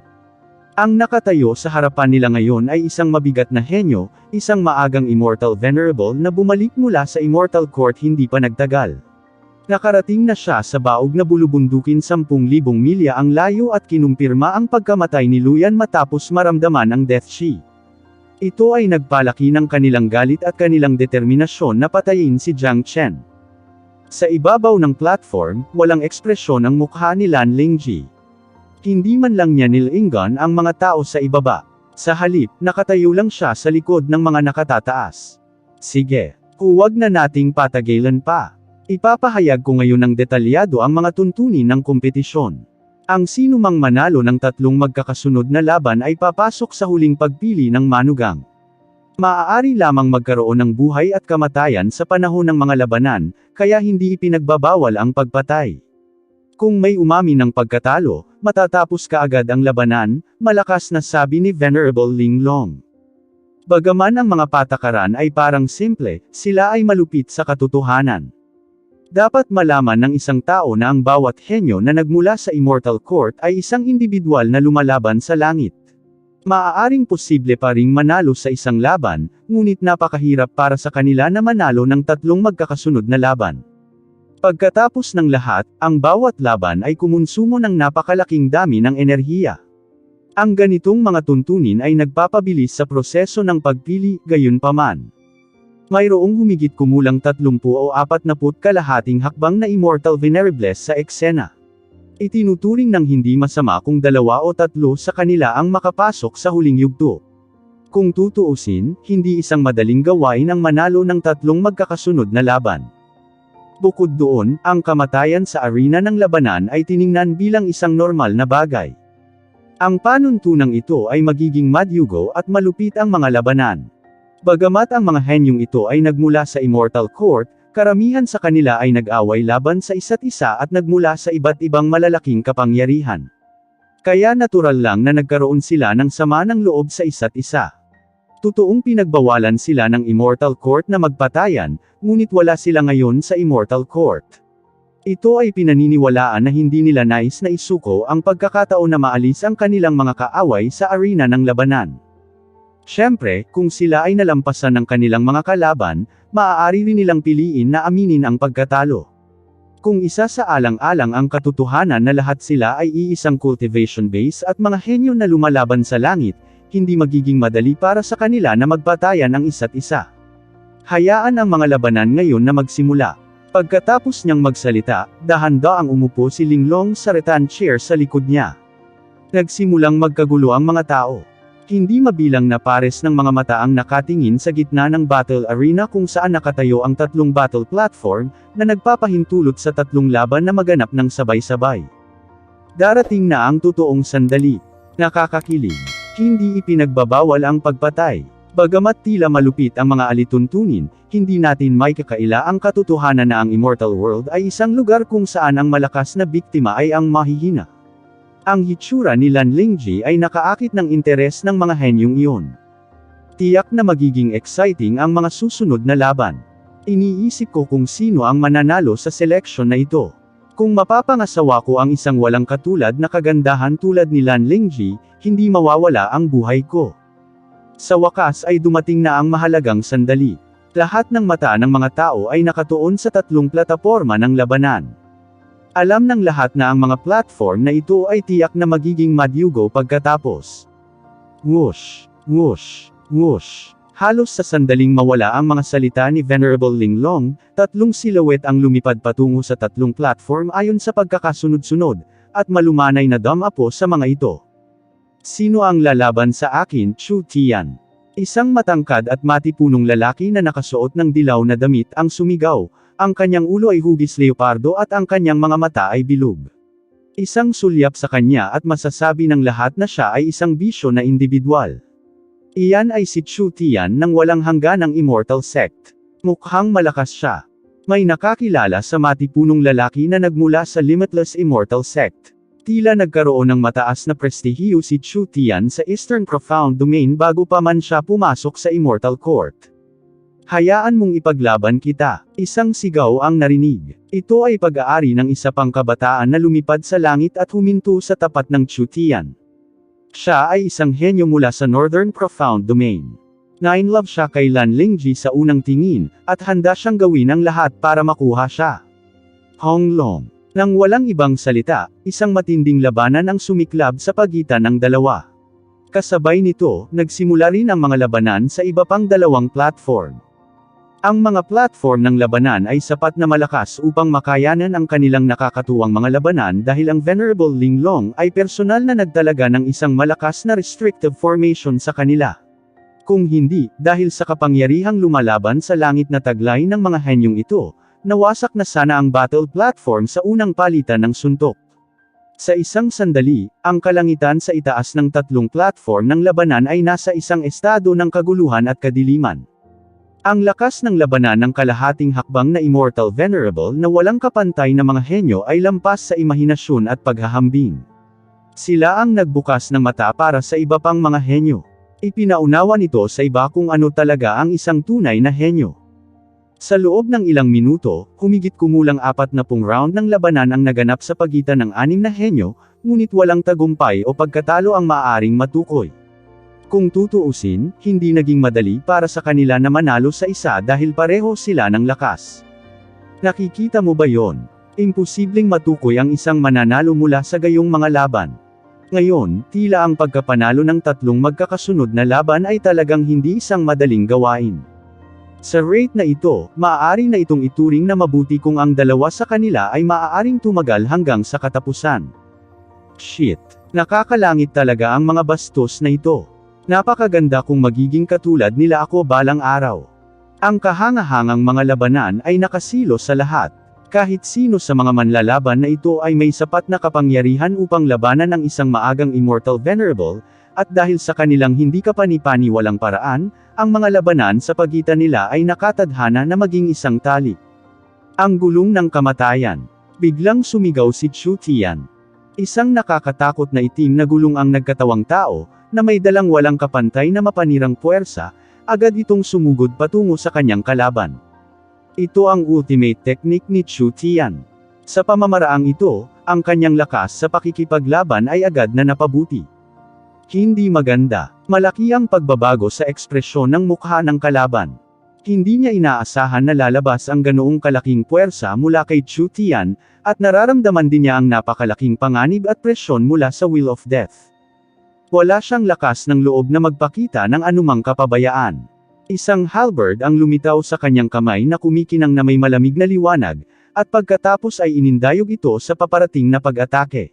Ang nakatayo sa harapan nila ngayon ay isang mabigat na henyo, isang maagang immortal venerable na bumalik mula sa Immortal Court hindi pa nagtagal. Nakarating na siya sa baog na bulubundukin 10,000 milya ang layo at kinumpirma ang pagkamatay ni Luyan matapos maramdaman ang Death Chi. Ito ay nagpalaki ng kanilang galit at kanilang determinasyon na patayin si Jiang Chen. Sa ibabaw ng platform, walang ekspresyon ang mukha ni Lan Lingji. Hindi man lang niya nilingan ang mga tao sa ibaba. Sa halip, nakatayo lang siya sa likod ng mga nakatataas. Sige, huwag na nating patagilan pa. Ipapahayag ko ngayon ng detalyado ang mga tuntunin ng kompetisyon. Ang sinumang manalo ng tatlong magkakasunod na laban ay papasok sa huling pagpili ng manugang. Maaari lamang magkaroon ng buhay at kamatayan sa panahon ng mga labanan, kaya hindi ipinagbabawal ang pagpatay. Kung may umami ng pagkatalo, matatapos kaagad ang labanan, malakas na sabi ni Venerable Linglong. Bagaman ang mga patakaran ay parang simple, sila ay malupit sa katotohanan. Dapat malaman ng isang tao na ang bawat henyo na nagmula sa Immortal Court ay isang individual na lumalaban sa langit. Maaaring posible pa ring manalo sa isang laban, ngunit napakahirap para sa kanila na manalo ng tatlong magkakasunod na laban. Pagkatapos ng lahat, ang bawat laban ay kumonsumo ng napakalaking dami ng enerhiya. Ang ganitong mga tuntunin ay nagpapabilis sa proseso ng pagpili, gayunpaman. Mayroong humigit kumulang 30 o 40 kalahating hakbang na immortal venerables sa eksena. Itinuturing ng hindi masama kung 2 o 3 sa kanila ang makapasok sa huling yugto. Kung tutuusin, hindi isang madaling gawain ang manalo ng tatlong magkakasunod na laban. Bukod doon, ang kamatayan sa arena ng labanan ay tiningnan bilang isang normal na bagay. Ang panuntunang ito ay magiging madyugo at malupit ang mga labanan. Bagamat ang mga henyong ito ay nagmula sa Immortal Court, karamihan sa kanila ay nag-away laban sa isa't isa at nagmula sa iba't ibang malalaking kapangyarihan. Kaya natural lang na nagkaroon sila ng sama ng loob sa isa't isa. Totoong pinagbawalan sila ng Immortal Court na magpatayan, ngunit wala sila ngayon sa Immortal Court. Ito ay pinaniniwalaan na hindi nila nais na isuko ang pagkakataon na maalis ang kanilang mga kaaway sa arena ng labanan. Siyempre, kung sila ay nalampasan ng kanilang mga kalaban, maaari rin nilang piliin na aminin ang pagkatalo. Kung isa sa alang-alang ang katotohanan na lahat sila ay iisang cultivation base at mga henyo na lumalaban sa langit, hindi magiging madali para sa kanila na magpatayan ang isa't isa. Hayaan ang mga labanan ngayon na magsimula. Pagkatapos niyang magsalita, dahan-daang umupo si Linglong sa rattan chair sa likod niya. Nagsimulang magkagulo ang mga tao. Hindi mabilang na pares ng mga mata ang nakatingin sa gitna ng battle arena kung saan nakatayo ang tatlong battle platform, na nagpapahintulot sa tatlong laban na maganap ng sabay-sabay. Darating na ang totoong sandali. Nakakakilig. Hindi ipinagbabawal ang pagpatay. Bagamat tila malupit ang mga alituntunin, hindi natin may kakaila ang katotohanan na ang Immortal World ay isang lugar kung saan ang malakas na biktima ay ang mahihina. Ang hitsura ni Lan Lingji ay nakaakit ng interes ng mga henyong iyon. Tiyak na magiging exciting ang mga susunod na laban. Iniisip ko kung sino ang mananalo sa seleksyon na ito. Kung mapapangasawa ko ang isang walang katulad na kagandahan tulad ni Lan Lingji, hindi mawawala ang buhay ko. Sa wakas ay dumating na ang mahalagang sandali. Lahat ng mata ng mga tao ay nakatuon sa tatlong plataporma ng labanan. Alam ng lahat na ang mga platform na ito ay tiyak na magiging madyugo pagkatapos. Whoosh, whoosh, whoosh. Halos sa sandaling mawala ang mga salita ni Venerable Linglong, tatlong silhouette ang lumipad patungo sa tatlong platform ayon sa pagkakasunod-sunod, at malumanay na damapo sa mga ito. Sino ang lalaban sa akin, Chu Tian? Isang matangkad at matipunong lalaki na nakasuot ng dilaw na damit ang sumigaw, ang kanyang ulo ay hugis leopardo at ang kanyang mga mata ay bilog. Isang sulyap sa kanya at masasabi ng lahat na siya ay isang bisyo na individual. Iyan ay si Chu Tian ng walang hangganang Immortal Sect. Mukhang malakas siya. May nakakilala sa matipunong lalaki na nagmula sa Limitless Immortal Sect. Tila nagkaroon ng mataas na prestihiyo si Chu Tian sa Eastern Profound Domain bago pa man siya pumasok sa Immortal Court. Hayaan mong ipaglaban kita. Isang sigaw ang narinig. Ito ay pag-aari ng isa pang kabataan na lumipad sa langit at huminto sa tapat ng Chu Tian. Siya ay isang henyo mula sa Northern Profound Domain. Na-in-love siya kay Lan Lingji sa unang tingin, at handa siyang gawin ang lahat para makuha siya. Hong Long. Nang walang ibang salita, isang matinding labanan ang sumiklab sa pagitan ng dalawa. Kasabay nito, nagsimula rin ang mga labanan sa iba pang dalawang platform. Ang mga platform ng labanan ay sapat na malakas upang makayanan ang kanilang nakakatuwang mga labanan dahil ang Venerable Linglong ay personal na nagtalaga ng isang malakas na restrictive formation sa kanila. Kung hindi, dahil sa kapangyarihang lumalaban sa langit na taglay ng mga henyong ito, nawasak na sana ang battle platform sa unang palitan ng suntok. Sa isang sandali, ang kalangitan sa itaas ng tatlong platform ng labanan ay nasa isang estado ng kaguluhan at kadiliman. Ang lakas ng labanan ng kalahating hakbang na Immortal Venerable na walang kapantay na mga henyo ay lampas sa imahinasyon at paghahambing. Sila ang nagbukas ng mata para sa iba pang mga henyo. Ipinaunawa nito sa iba kung ano talaga ang isang tunay na henyo. Sa loob ng ilang minuto, humigit kumulang 40 round ng labanan ang naganap sa pagitan ng 6 na henyo, ngunit walang tagumpay o pagkatalo ang maaaring matukoy. Kung tutuusin, hindi naging madali para sa kanila na manalo sa isa dahil pareho sila ng lakas. Nakikita mo ba yon? Imposibleng matukoy ang isang mananalo mula sa gayong mga laban. Ngayon, tila ang pagkapanalo ng tatlong magkakasunod na laban ay talagang hindi isang madaling gawain. Sa rate na ito, maaari na itong ituring na mabuti kung ang dalawa sa kanila ay maaaring tumagal hanggang sa katapusan. Shit. Nakakalangit talaga ang mga bastos na ito. Napakaganda kung magiging katulad nila ako balang araw. Ang kahangahangang mga labanan ay nakasilo sa lahat. Kahit sino sa mga manlalaban na ito ay may sapat na kapangyarihan upang labanan ang isang maagang Immortal Venerable, at dahil sa kanilang hindi kapani-paniwalang paraan, ang mga labanan sa pagitan nila ay nakatadhana na maging isang tali. Ang gulong ng kamatayan. Biglang sumigaw si Chu Tian. Isang nakakatakot na itim na gulong ang nagkatawang tao, na may dalang walang kapantay na mapanirang puwersa, agad itong sumugod patungo sa kanyang kalaban. Ito ang ultimate technique ni Chu Tian. Sa pamamaraang ito, ang kanyang lakas sa pakikipaglaban ay agad na napabuti. Hindi maganda. Malaki ang pagbabago sa ekspresyon ng mukha ng kalaban. Hindi niya inaasahan na lalabas ang ganoong kalaking puwersa mula kay Chu Tian, at nararamdaman din niya ang napakalaking panganib at presyon mula sa Wheel of Death. Wala siyang lakas ng loob na magpakita ng anumang kapabayaan. Isang halberd ang lumitaw sa kanyang kamay na kumikinang na may malamig na liwanag, at pagkatapos ay inindayog ito sa paparating na pag-atake.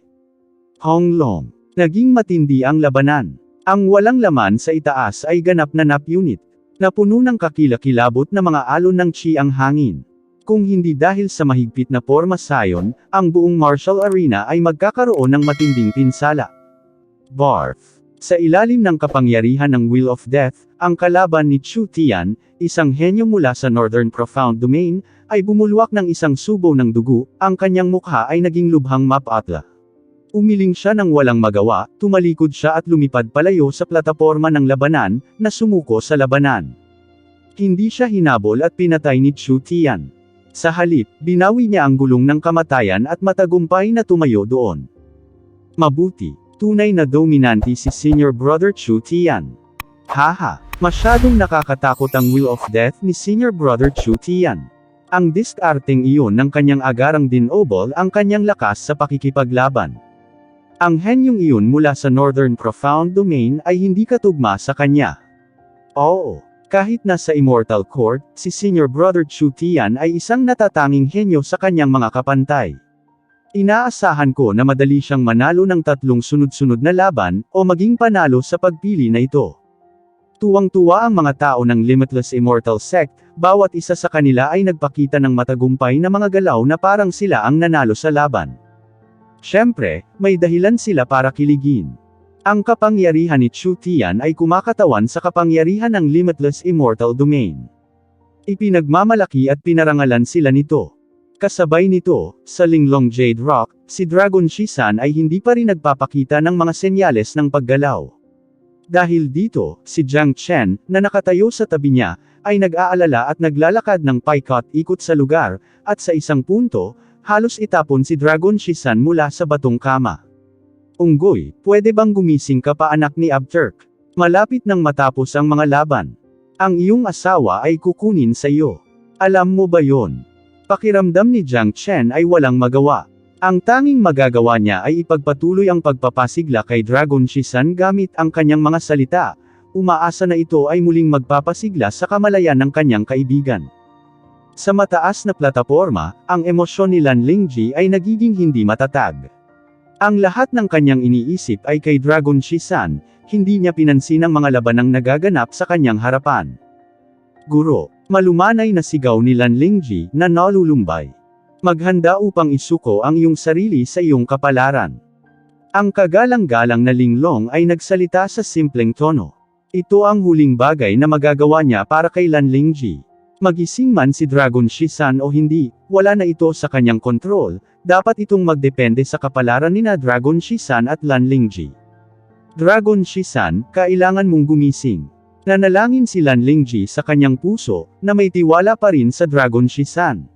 Hong Long. Naging matindi ang labanan. Ang walang laman sa itaas ay ganap na nap unit, na puno ng kakilakilabot na mga alon ng chi ang hangin. Kung hindi dahil sa mahigpit na porma sayon, ang buong martial arena ay magkakaroon ng matinding pinsala. Barf. Sa ilalim ng kapangyarihan ng Wheel of Death, ang kalaban ni Chu Tian, isang henyo mula sa Northern Profound Domain, ay bumulwak ng isang subo ng dugo, ang kanyang mukha ay naging lubhang mapatla. Umiling siya ng walang magawa, tumalikod siya at lumipad palayo sa plataporma ng labanan, na sumuko sa labanan. Hindi siya hinabol at pinatay ni Chu Tian. Sa halip, binawi niya ang gulong ng kamatayan at matagumpay na tumayo doon. Mabuti. Tunay na dominante si Senior Brother Chu Tian. Haha, masyadong nakakatakot ang Wheel of Death ni Senior Brother Chu Tian. Ang diskarteng iyon ng kanyang agarang dinobol ang kanyang lakas sa pakikipaglaban. Ang henyong iyon mula sa Northern Profound Domain ay hindi katugma sa kanya. Oo, kahit nasa Immortal Court, si Senior Brother Chu Tian ay isang natatanging henyo sa kanyang mga kapantay. Inaasahan ko na madali siyang manalo ng 3 sunod-sunod na laban, o maging panalo sa pagpili na ito. Tuwang-tuwa ang mga tao ng Limitless Immortal Sect, bawat isa sa kanila ay nagpakita ng matagumpay na mga galaw na parang sila ang nanalo sa laban. Siyempre, may dahilan sila para kiligin. Ang kapangyarihan ni Chu Tian ay kumakatawan sa kapangyarihan ng Limitless Immortal Domain. Ipinagmamalaki at pinarangalan sila nito. Kasabay nito, sa Linglong Jade Rock, si Dragon Shisan ay hindi pa rin nagpapakita ng mga senyales ng paggalaw. Dahil dito, si Jiang Chen, na nakatayo sa tabi niya, ay nag-aalala at naglalakad ng paikot-ikot sa lugar, at sa isang punto, halos itapon si Dragon Shisan mula sa batong kama. Unggoy, pwede bang gumising ka pa anak ni Abturk? Malapit nang matapos ang mga laban. Ang iyong asawa ay kukunin sa iyo. Alam mo ba yon? Pakiramdam ni Jiang Chen ay walang magawa. Ang tanging magagawa niya ay ipagpatuloy ang pagpapasigla kay Dragon Shisan gamit ang kanyang mga salita, umaasa na ito ay muling magpapasigla sa kamalayan ng kanyang kaibigan. Sa mataas na plataporma, ang emosyon ni Lan Lingji ay nagiging hindi matatag. Ang lahat ng kanyang iniisip ay kay Dragon Shisan, hindi niya pinansin ang mga labanang nagaganap sa kanyang harapan. Guro. Malumanay na sigaw ni Lan Lingji, na nalulumbay. Maghanda upang isuko ang iyong sarili sa iyong kapalaran. Ang kagalang-galang na Linglong ay nagsalita sa simpleng tono. Ito ang huling bagay na magagawa niya para kay Lan Lingji. Magising man si Dragon Shisan o hindi, wala na ito sa kanyang kontrol, dapat itong magdepende sa kapalaran nina Dragon Shisan at Lan Lingji. Dragon Shisan, kailangan mong gumising. Nanalangin si Lan Lingji sa kanyang puso, na may tiwala pa rin sa Dragon Shisan.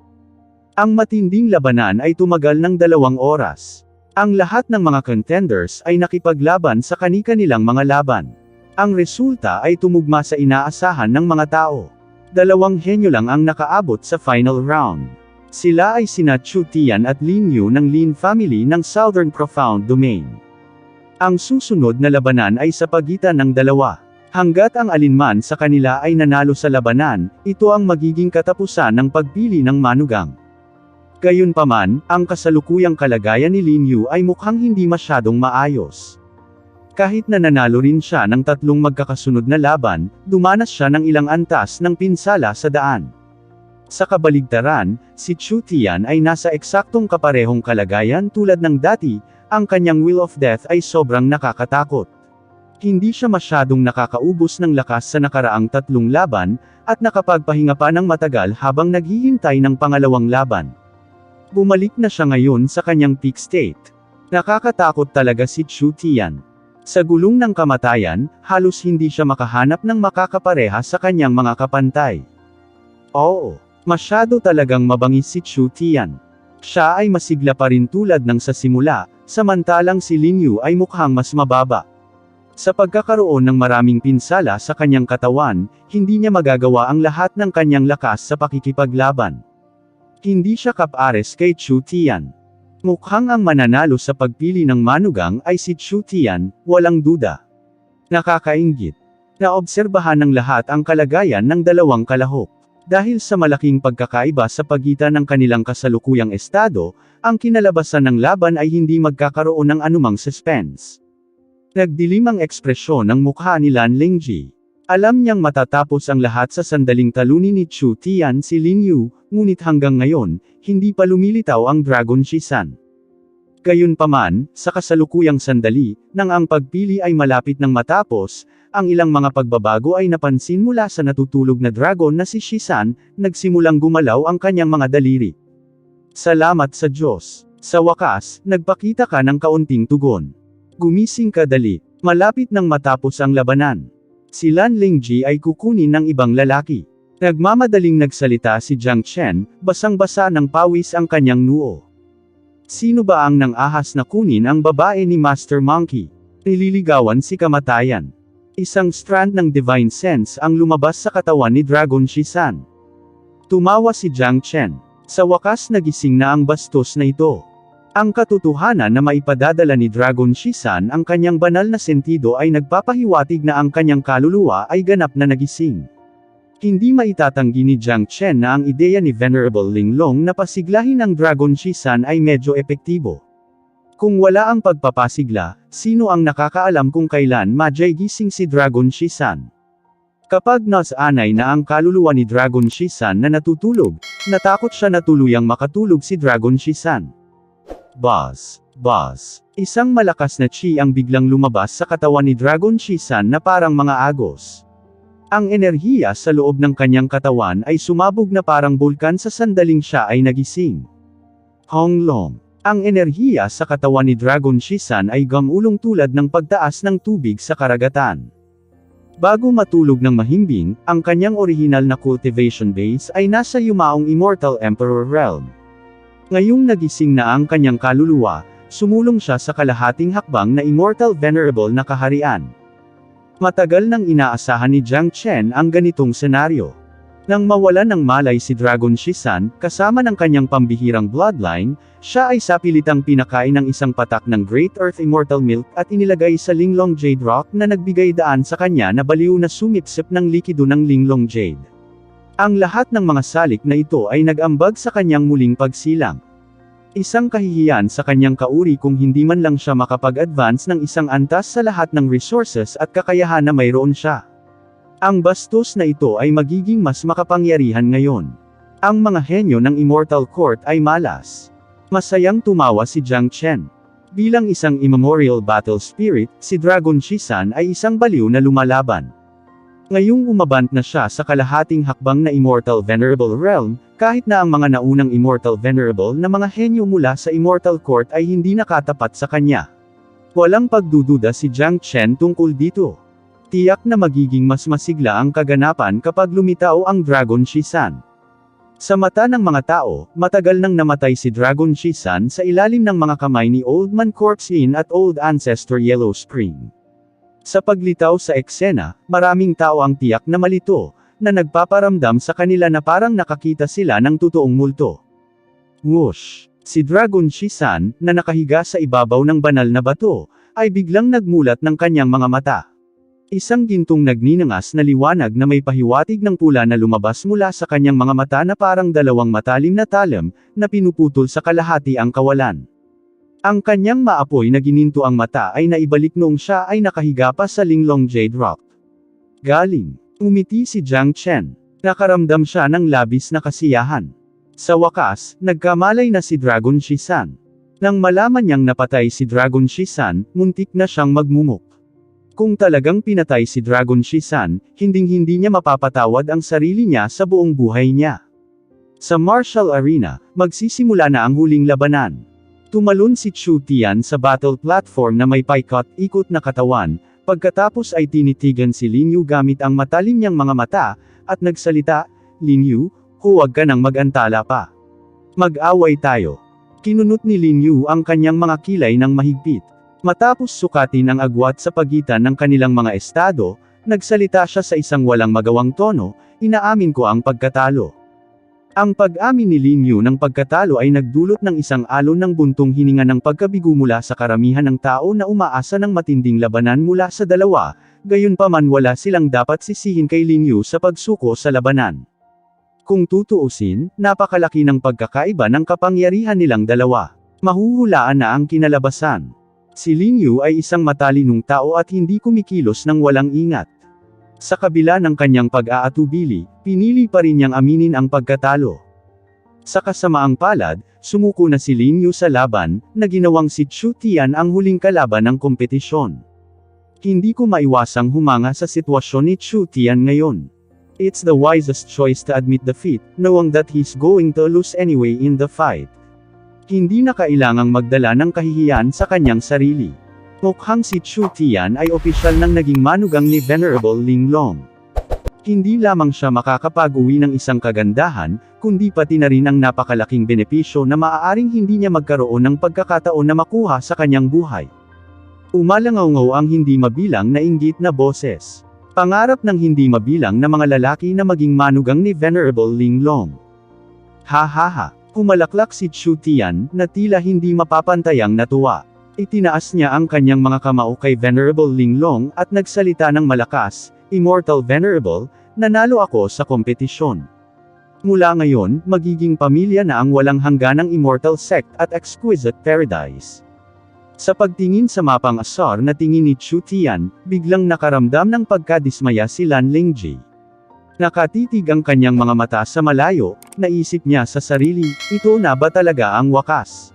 Ang matinding labanan ay tumagal ng 2 oras. Ang lahat ng mga contenders ay nakipaglaban sa kani-kanilang mga laban. Ang resulta ay tumugma sa inaasahan ng mga tao. 2 henyo lang ang nakaabot sa final round. Sila ay sina Chu Tian at Lin Yu ng Lin family ng Southern Profound Domain. Ang susunod na labanan ay sa pagitan ng 2. Hanggat ang alinman sa kanila ay nanalo sa labanan, ito ang magiging katapusan ng pagpili ng manugang. Gayunpaman, ang kasalukuyang kalagayan ni Lin Yu ay mukhang hindi masyadong maayos. Kahit na nanalo rin siya ng 3 magkakasunod na laban, dumanas siya ng ilang antas ng pinsala sa daan. Sa kabaligtaran, si Chu Tian ay nasa eksaktong kaparehong kalagayan tulad ng dati, ang kanyang Wheel of Death ay sobrang nakakatakot. Hindi siya masyadong nakakaubos ng lakas sa nakaraang 3 laban, at nakapagpahinga pa ng matagal habang naghihintay ng pangalawang laban. Bumalik na siya ngayon sa kanyang peak state. Nakakatakot talaga si Chu Tian. Sa gulong ng kamatayan, halos hindi siya makahanap ng makakapareha sa kanyang mga kapantay. Oo, masyado talagang mabangis si Chu Tian. Siya ay masigla pa rin tulad ng sa simula, samantalang si Lin Yu ay mukhang mas mababa. Sa pagkakaroon ng maraming pinsala sa kanyang katawan, hindi niya magagawa ang lahat ng kanyang lakas sa pakikipaglaban. Hindi siya kapares kay Chu Tian. Mukhang ang mananalo sa pagpili ng manugang ay si Chu Tian, walang duda. Nakakainggit. Naobserbahan ng lahat ang kalagayan ng 2 kalahok. Dahil sa malaking pagkakaiba sa pagitan ng kanilang kasalukuyang estado, ang kinalabasan ng laban ay hindi magkakaroon ng anumang suspense. Nagdilim ang ekspresyon ng mukha ni Lan Lingji. Alam niyang matatapos ang lahat sa sandaling talunin ni Chu Tian si Lin Yu, ngunit hanggang ngayon, hindi pa lumilitaw ang Dragon Shisan. Gayunpaman, sa kasalukuyang sandali, nang ang pagpili ay malapit ng matapos, ang ilang mga pagbabago ay napansin mula sa natutulog na dragon na si Shisan, nagsimulang gumalaw ang kanyang mga daliri. Salamat sa Diyos. Sa wakas, nagpakita ka ng kaunting tugon. Gumising ka dali. Malapit nang matapos ang labanan. Si Lan Lingji ay kukunin ng ibang lalaki. Nagmamadaling nagsalita si Jiang Chen, basang-basa ng pawis ang kanyang noo. Sino ba ang nang-ahas na kunin ang babae ni Master Monkey? Nililigawan si kamatayan. Isang strand ng divine sense ang lumabas sa katawan ni Dragon Shisan. Tumawa si Jiang Chen. Sa wakas nagising na ang bastos na ito. Ang katotohanan na maipadadala ni Dragon Shisan ang kanyang banal na sentido ay nagpapahiwatig na ang kanyang kaluluwa ay ganap na nagising. Hindi maitatanggi ni Jiang Chen na ang ideya ni Venerable Linglong na pasiglahin ang Dragon Shisan ay medyo epektibo. Kung wala ang pagpapasigla, sino ang nakakaalam kung kailan gising si Dragon Shisan? Kapag nasanay na ang kaluluwa ni Dragon Shisan na natutulog, natakot siya na tuluyang makatulog si Dragon Shisan. Buzz. Isang malakas na chi ang biglang lumabas sa katawan ni Dragon Shisan na parang mga agos. Ang enerhiya sa loob ng kanyang katawan ay sumabog na parang bulkan sa sandaling siya ay nagising. Honglong. Ang enerhiya sa katawan ni Dragon Shisan ay gamulong tulad ng pagtaas ng tubig sa karagatan. Bago matulog ng mahimbing, ang kanyang orihinal na cultivation base ay nasa yumaong Immortal Emperor Realm. Ngayong nagising na ang kanyang kaluluwa, sumulong siya sa kalahating hakbang na Immortal Venerable na kaharian. Matagal nang inaasahan ni Jiang Chen ang ganitong senaryo. Nang mawalan ng malay si Dragon Shisan, kasama ng kanyang pambihirang bloodline, siya ay sapilitang pinakain ng isang patak ng Great Earth Immortal Milk at inilagay sa Linglong Jade Rock na nagbigay daan sa kanya na baliw na sumipsip ng likido ng Linglong Jade. Ang lahat ng mga salik na ito ay nag-ambag sa kanyang muling pagsilang. Isang kahihiyan sa kanyang kauri kung hindi man lang siya makapag-advance ng isang antas sa lahat ng resources at kakayahan na mayroon siya. Ang bastos na ito ay magiging mas makapangyarihan ngayon. Ang mga henyo ng Immortal Court ay malas. Masayang tumawa si Jiang Chen. Bilang isang immemorial battle spirit, si Dragon Shisan ay isang baliw na lumalaban. Ngayong umabant na siya sa kalahating hakbang na Immortal Venerable Realm, kahit na ang mga naunang Immortal Venerable na mga henyo mula sa Immortal Court ay hindi nakatapat sa kanya. Walang pagdududa si Jiang Chen tungkol dito. Tiyak na magiging mas masigla ang kaganapan kapag lumitaw ang Dragon Shisan. Sa mata ng mga tao, matagal nang namatay si Dragon Shisan sa ilalim ng mga kamay ni Old Man Corpse Inn at Old Ancestor Yellow Spring. Sa paglitaw sa eksena, maraming tao ang tiyak na malito, na nagpaparamdam sa kanila na parang nakakita sila ng totoong multo. Whoosh! Si Dragon Shisan, na nakahiga sa ibabaw ng banal na bato, ay biglang nagmulat ng kanyang mga mata. Isang gintong nagninangas na liwanag na may pahiwatig ng pula na lumabas mula sa kanyang mga mata na parang dalawang matalim na talam, na pinuputol sa kalahati ang kawalan. Ang kanyang maapoy na gininto ang mata ay naibalik noong siya ay nakahiga pa sa Linglong Jade Rock. Galing. Umiti si Jiang Chen. Nakaramdam siya ng labis na kasiyahan. Sa wakas, nagkamalay na si Dragon Shisan. Nang malaman niyang napatay si Dragon Shisan, muntik na siyang magmumuk. Kung talagang pinatay si Dragon Shisan, hinding-hindi niya mapapatawad ang sarili niya sa buong buhay niya. Sa martial arena, magsisimula na ang huling labanan. Tumalon si Chu Tian sa battle platform na may paikot-ikot na katawan, pagkatapos ay tinitigan si Lin Yu gamit ang matalim niyang mga mata, at nagsalita, "Lin Yu, huwag ka nang mag-antala pa. Mag-away tayo." Kinunot ni Lin Yu ang kanyang mga kilay ng mahigpit. Matapos sukatin ang agwat sa pagitan ng kanilang mga estado, nagsalita siya sa isang walang magawang tono, "Inaamin ko ang pagkatalo." Ang pag-amin ni Lin Yu ng pagkatalo ay nagdulot ng isang alon ng buntong hininga ng pagkabigo mula sa karamihan ng tao na umaasa ng matinding labanan mula sa dalawa, gayunpaman wala silang dapat sisihin kay Lin Yu sa pagsuko sa labanan. Kung tutuusin, napakalaki ng pagkakaiba ng kapangyarihan nilang dalawa. Mahuhulaan na ang kinalabasan. Si Lin Yu ay isang matalinong tao at hindi kumikilos ng walang ingat. Sa kabila ng kanyang pag-aatubili, pinili pa rin niyang aminin ang pagkatalo. Sa kasamaang palad, sumuko na si Lin Yu sa laban, na ginawang si Chu Tian ang huling kalaban ng kompetisyon. Hindi ko maiwasang humanga sa sitwasyon ni Chu Tian ngayon. It's the wisest choice to admit defeat, knowing that he's going to lose anyway in the fight. Hindi na kailangang magdala ng kahihiyan sa kanyang sarili. Mukhang si Chu Tian ay opisyal ng naging manugang ni Venerable Linglong. Hindi lamang siya makakapag-uwi ng isang kagandahan, kundi pati na rin ang napakalaking benepisyo na maaaring hindi niya magkaroon ng pagkakataon na makuha sa kanyang buhay. Umalangaw-ngaw ang hindi mabilang na inggit na boses. Pangarap ng hindi mabilang na mga lalaki na maging manugang ni Venerable Linglong. Ha ha ha, humalaklak si Chu Tian, na tila hindi mapapantayang natuwa. Itinaas niya ang kanyang mga kamao kay Venerable Linglong at nagsalita ng malakas, "Immortal Venerable, nanalo ako sa kompetisyon. Mula ngayon, magiging pamilya na ang walang hangganang Immortal Sect at Exquisite Paradise." Sa pagtingin sa mapang asar na tingin ni Chu Tian, biglang nakaramdam ng pagkadismaya si Lan Lingji. Nakatitig ang kanyang mga mata sa malayo, naisip niya sa sarili, ito na ba talaga ang wakas?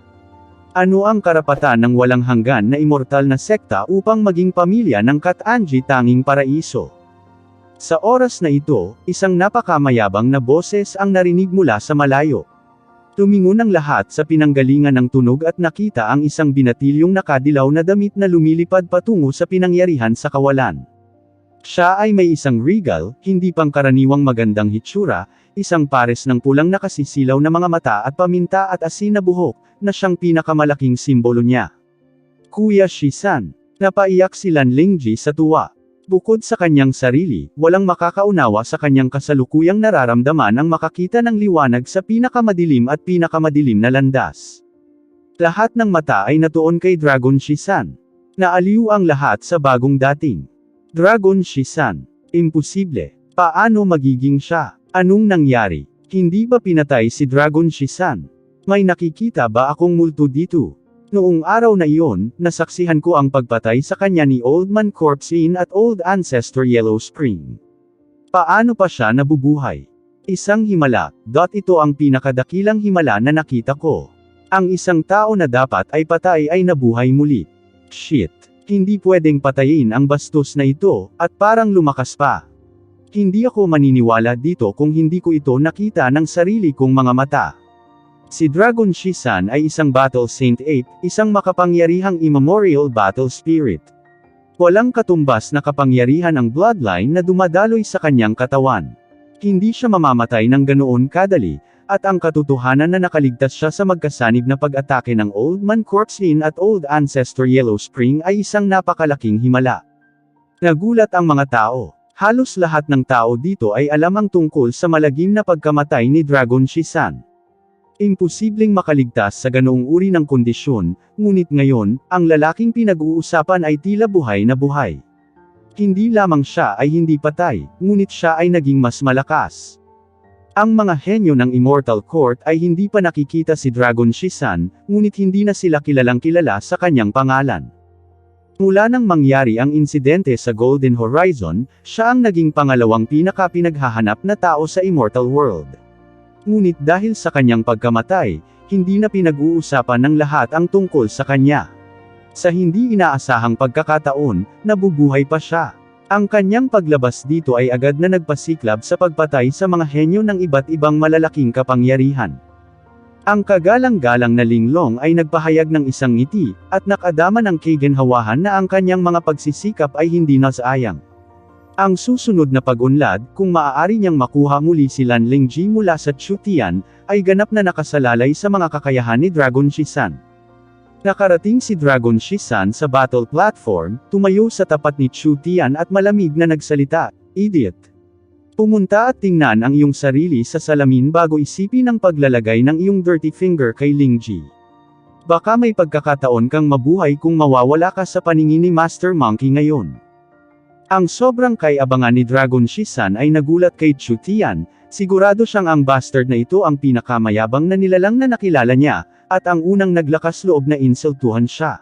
Ano ang karapatan ng walang hanggan na immortal na sekta upang maging pamilya ng Kat-Anji tanging paraiso? Sa oras na ito, isang napakamayabang na boses ang narinig mula sa malayo. Tumingon ang lahat sa pinanggalingan ng tunog at nakita ang isang binatilyong nakadilaw na damit na lumilipad patungo sa pinangyarihan sa kawalan. Siya ay may isang regal, hindi pangkaraniwang magandang hitsura, isang pares ng pulang nakasisilaw na mga mata at paminta at asin na buhok, na siyang pinakamalaking simbolo niya. Kuya Shisan. Napaiyak si Lan Lingji sa tuwa. Bukod sa kanyang sarili, walang makakaunawa sa kanyang kasalukuyang nararamdaman ang makakita ng liwanag sa pinakamadilim at pinakamadilim na landas. Lahat ng mata ay natuon kay Dragon Shisan. Naaliw ang lahat sa bagong dating. Dragon Shisan. Imposible. Paano magiging siya? Anong nangyari? Hindi ba pinatay si Dragon Shisan? May nakikita ba akong multo dito? Noong araw na iyon, nasaksihan ko ang pagpatay sa kanya ni Old Man Corpse Inn at Old Ancestor Yellow Spring. Paano pa siya nabubuhay? Isang himala. Ito ang pinakadakilang himala na nakita ko. Ang isang tao na dapat ay patay ay nabuhay muli. Shit. Hindi pwedeng patayin ang bastos na ito, at parang lumakas pa. Hindi ako maniniwala dito kung hindi ko ito nakita ng sarili kong mga mata. Si Dragon Shisan ay isang Battle Saint Ape, isang makapangyarihang immemorial battle spirit. Walang katumbas na kapangyarihan ang bloodline na dumadaloy sa kanyang katawan. Hindi siya mamamatay ng ganoon kadali, at ang katotohanan na nakaligtas siya sa magkasanib na pag-atake ng Old Man Corpse Inn at Old Ancestor Yellow Spring ay isang napakalaking himala. Nagulat ang mga tao. Halos lahat ng tao dito ay alam ang tungkol sa malagim na pagkamatay ni Dragon Shisan. Imposibleng makaligtas sa ganoong uri ng kondisyon, ngunit ngayon, ang lalaking pinag-uusapan ay tila buhay na buhay. Hindi lamang siya ay hindi patay, ngunit siya ay naging mas malakas. Ang mga henyo ng Immortal Court ay hindi pa nakikita si Dragon Shisan, ngunit hindi na sila kilalang kilala sa kanyang pangalan. Mula nang mangyari ang insidente sa Golden Horizon, siya ang naging pangalawang pinaka-pinaghahanap na tao sa Immortal World. Ngunit dahil sa kanyang pagkamatay, hindi na pinag-uusapan ng lahat ang tungkol sa kanya. Sa hindi inaasahang pagkakataon, nabubuhay pa siya. Ang kanyang paglabas dito ay agad na nagpasiklab sa pagpatay sa mga henyo ng iba't ibang malalaking kapangyarihan. Ang kagalang-galang na Linglong ay nagpahayag ng isang ngiti, at nakadama ng kaginhawahan na ang kanyang mga pagsisikap ay hindi nasayang. Ang susunod na pag-unlad, kung maaari niyang makuha muli si Lan Lingji mula sa Chu Tian, ay ganap na nakasalalay sa mga kakayahan ni Dragon Shisan. Nakarating si Dragon Shisan sa battle platform, tumayo sa tapat ni Chu Tian at malamig na nagsalita, "Idiot. Pumunta at tingnan ang iyong sarili sa salamin bago isipin ang paglalagay ng iyong dirty finger kay Lingji. Baka may pagkakataon kang mabuhay kung mawawala ka sa paningin ni Master Monkey ngayon." Ang sobrang kay-abangan ni Dragon Shisan ay nagulat kay Chu Tian, sigurado siyang ang bastard na ito ang pinakamayabang na nilalang na nakilala niya, at ang unang naglakas loob na insultuhan siya.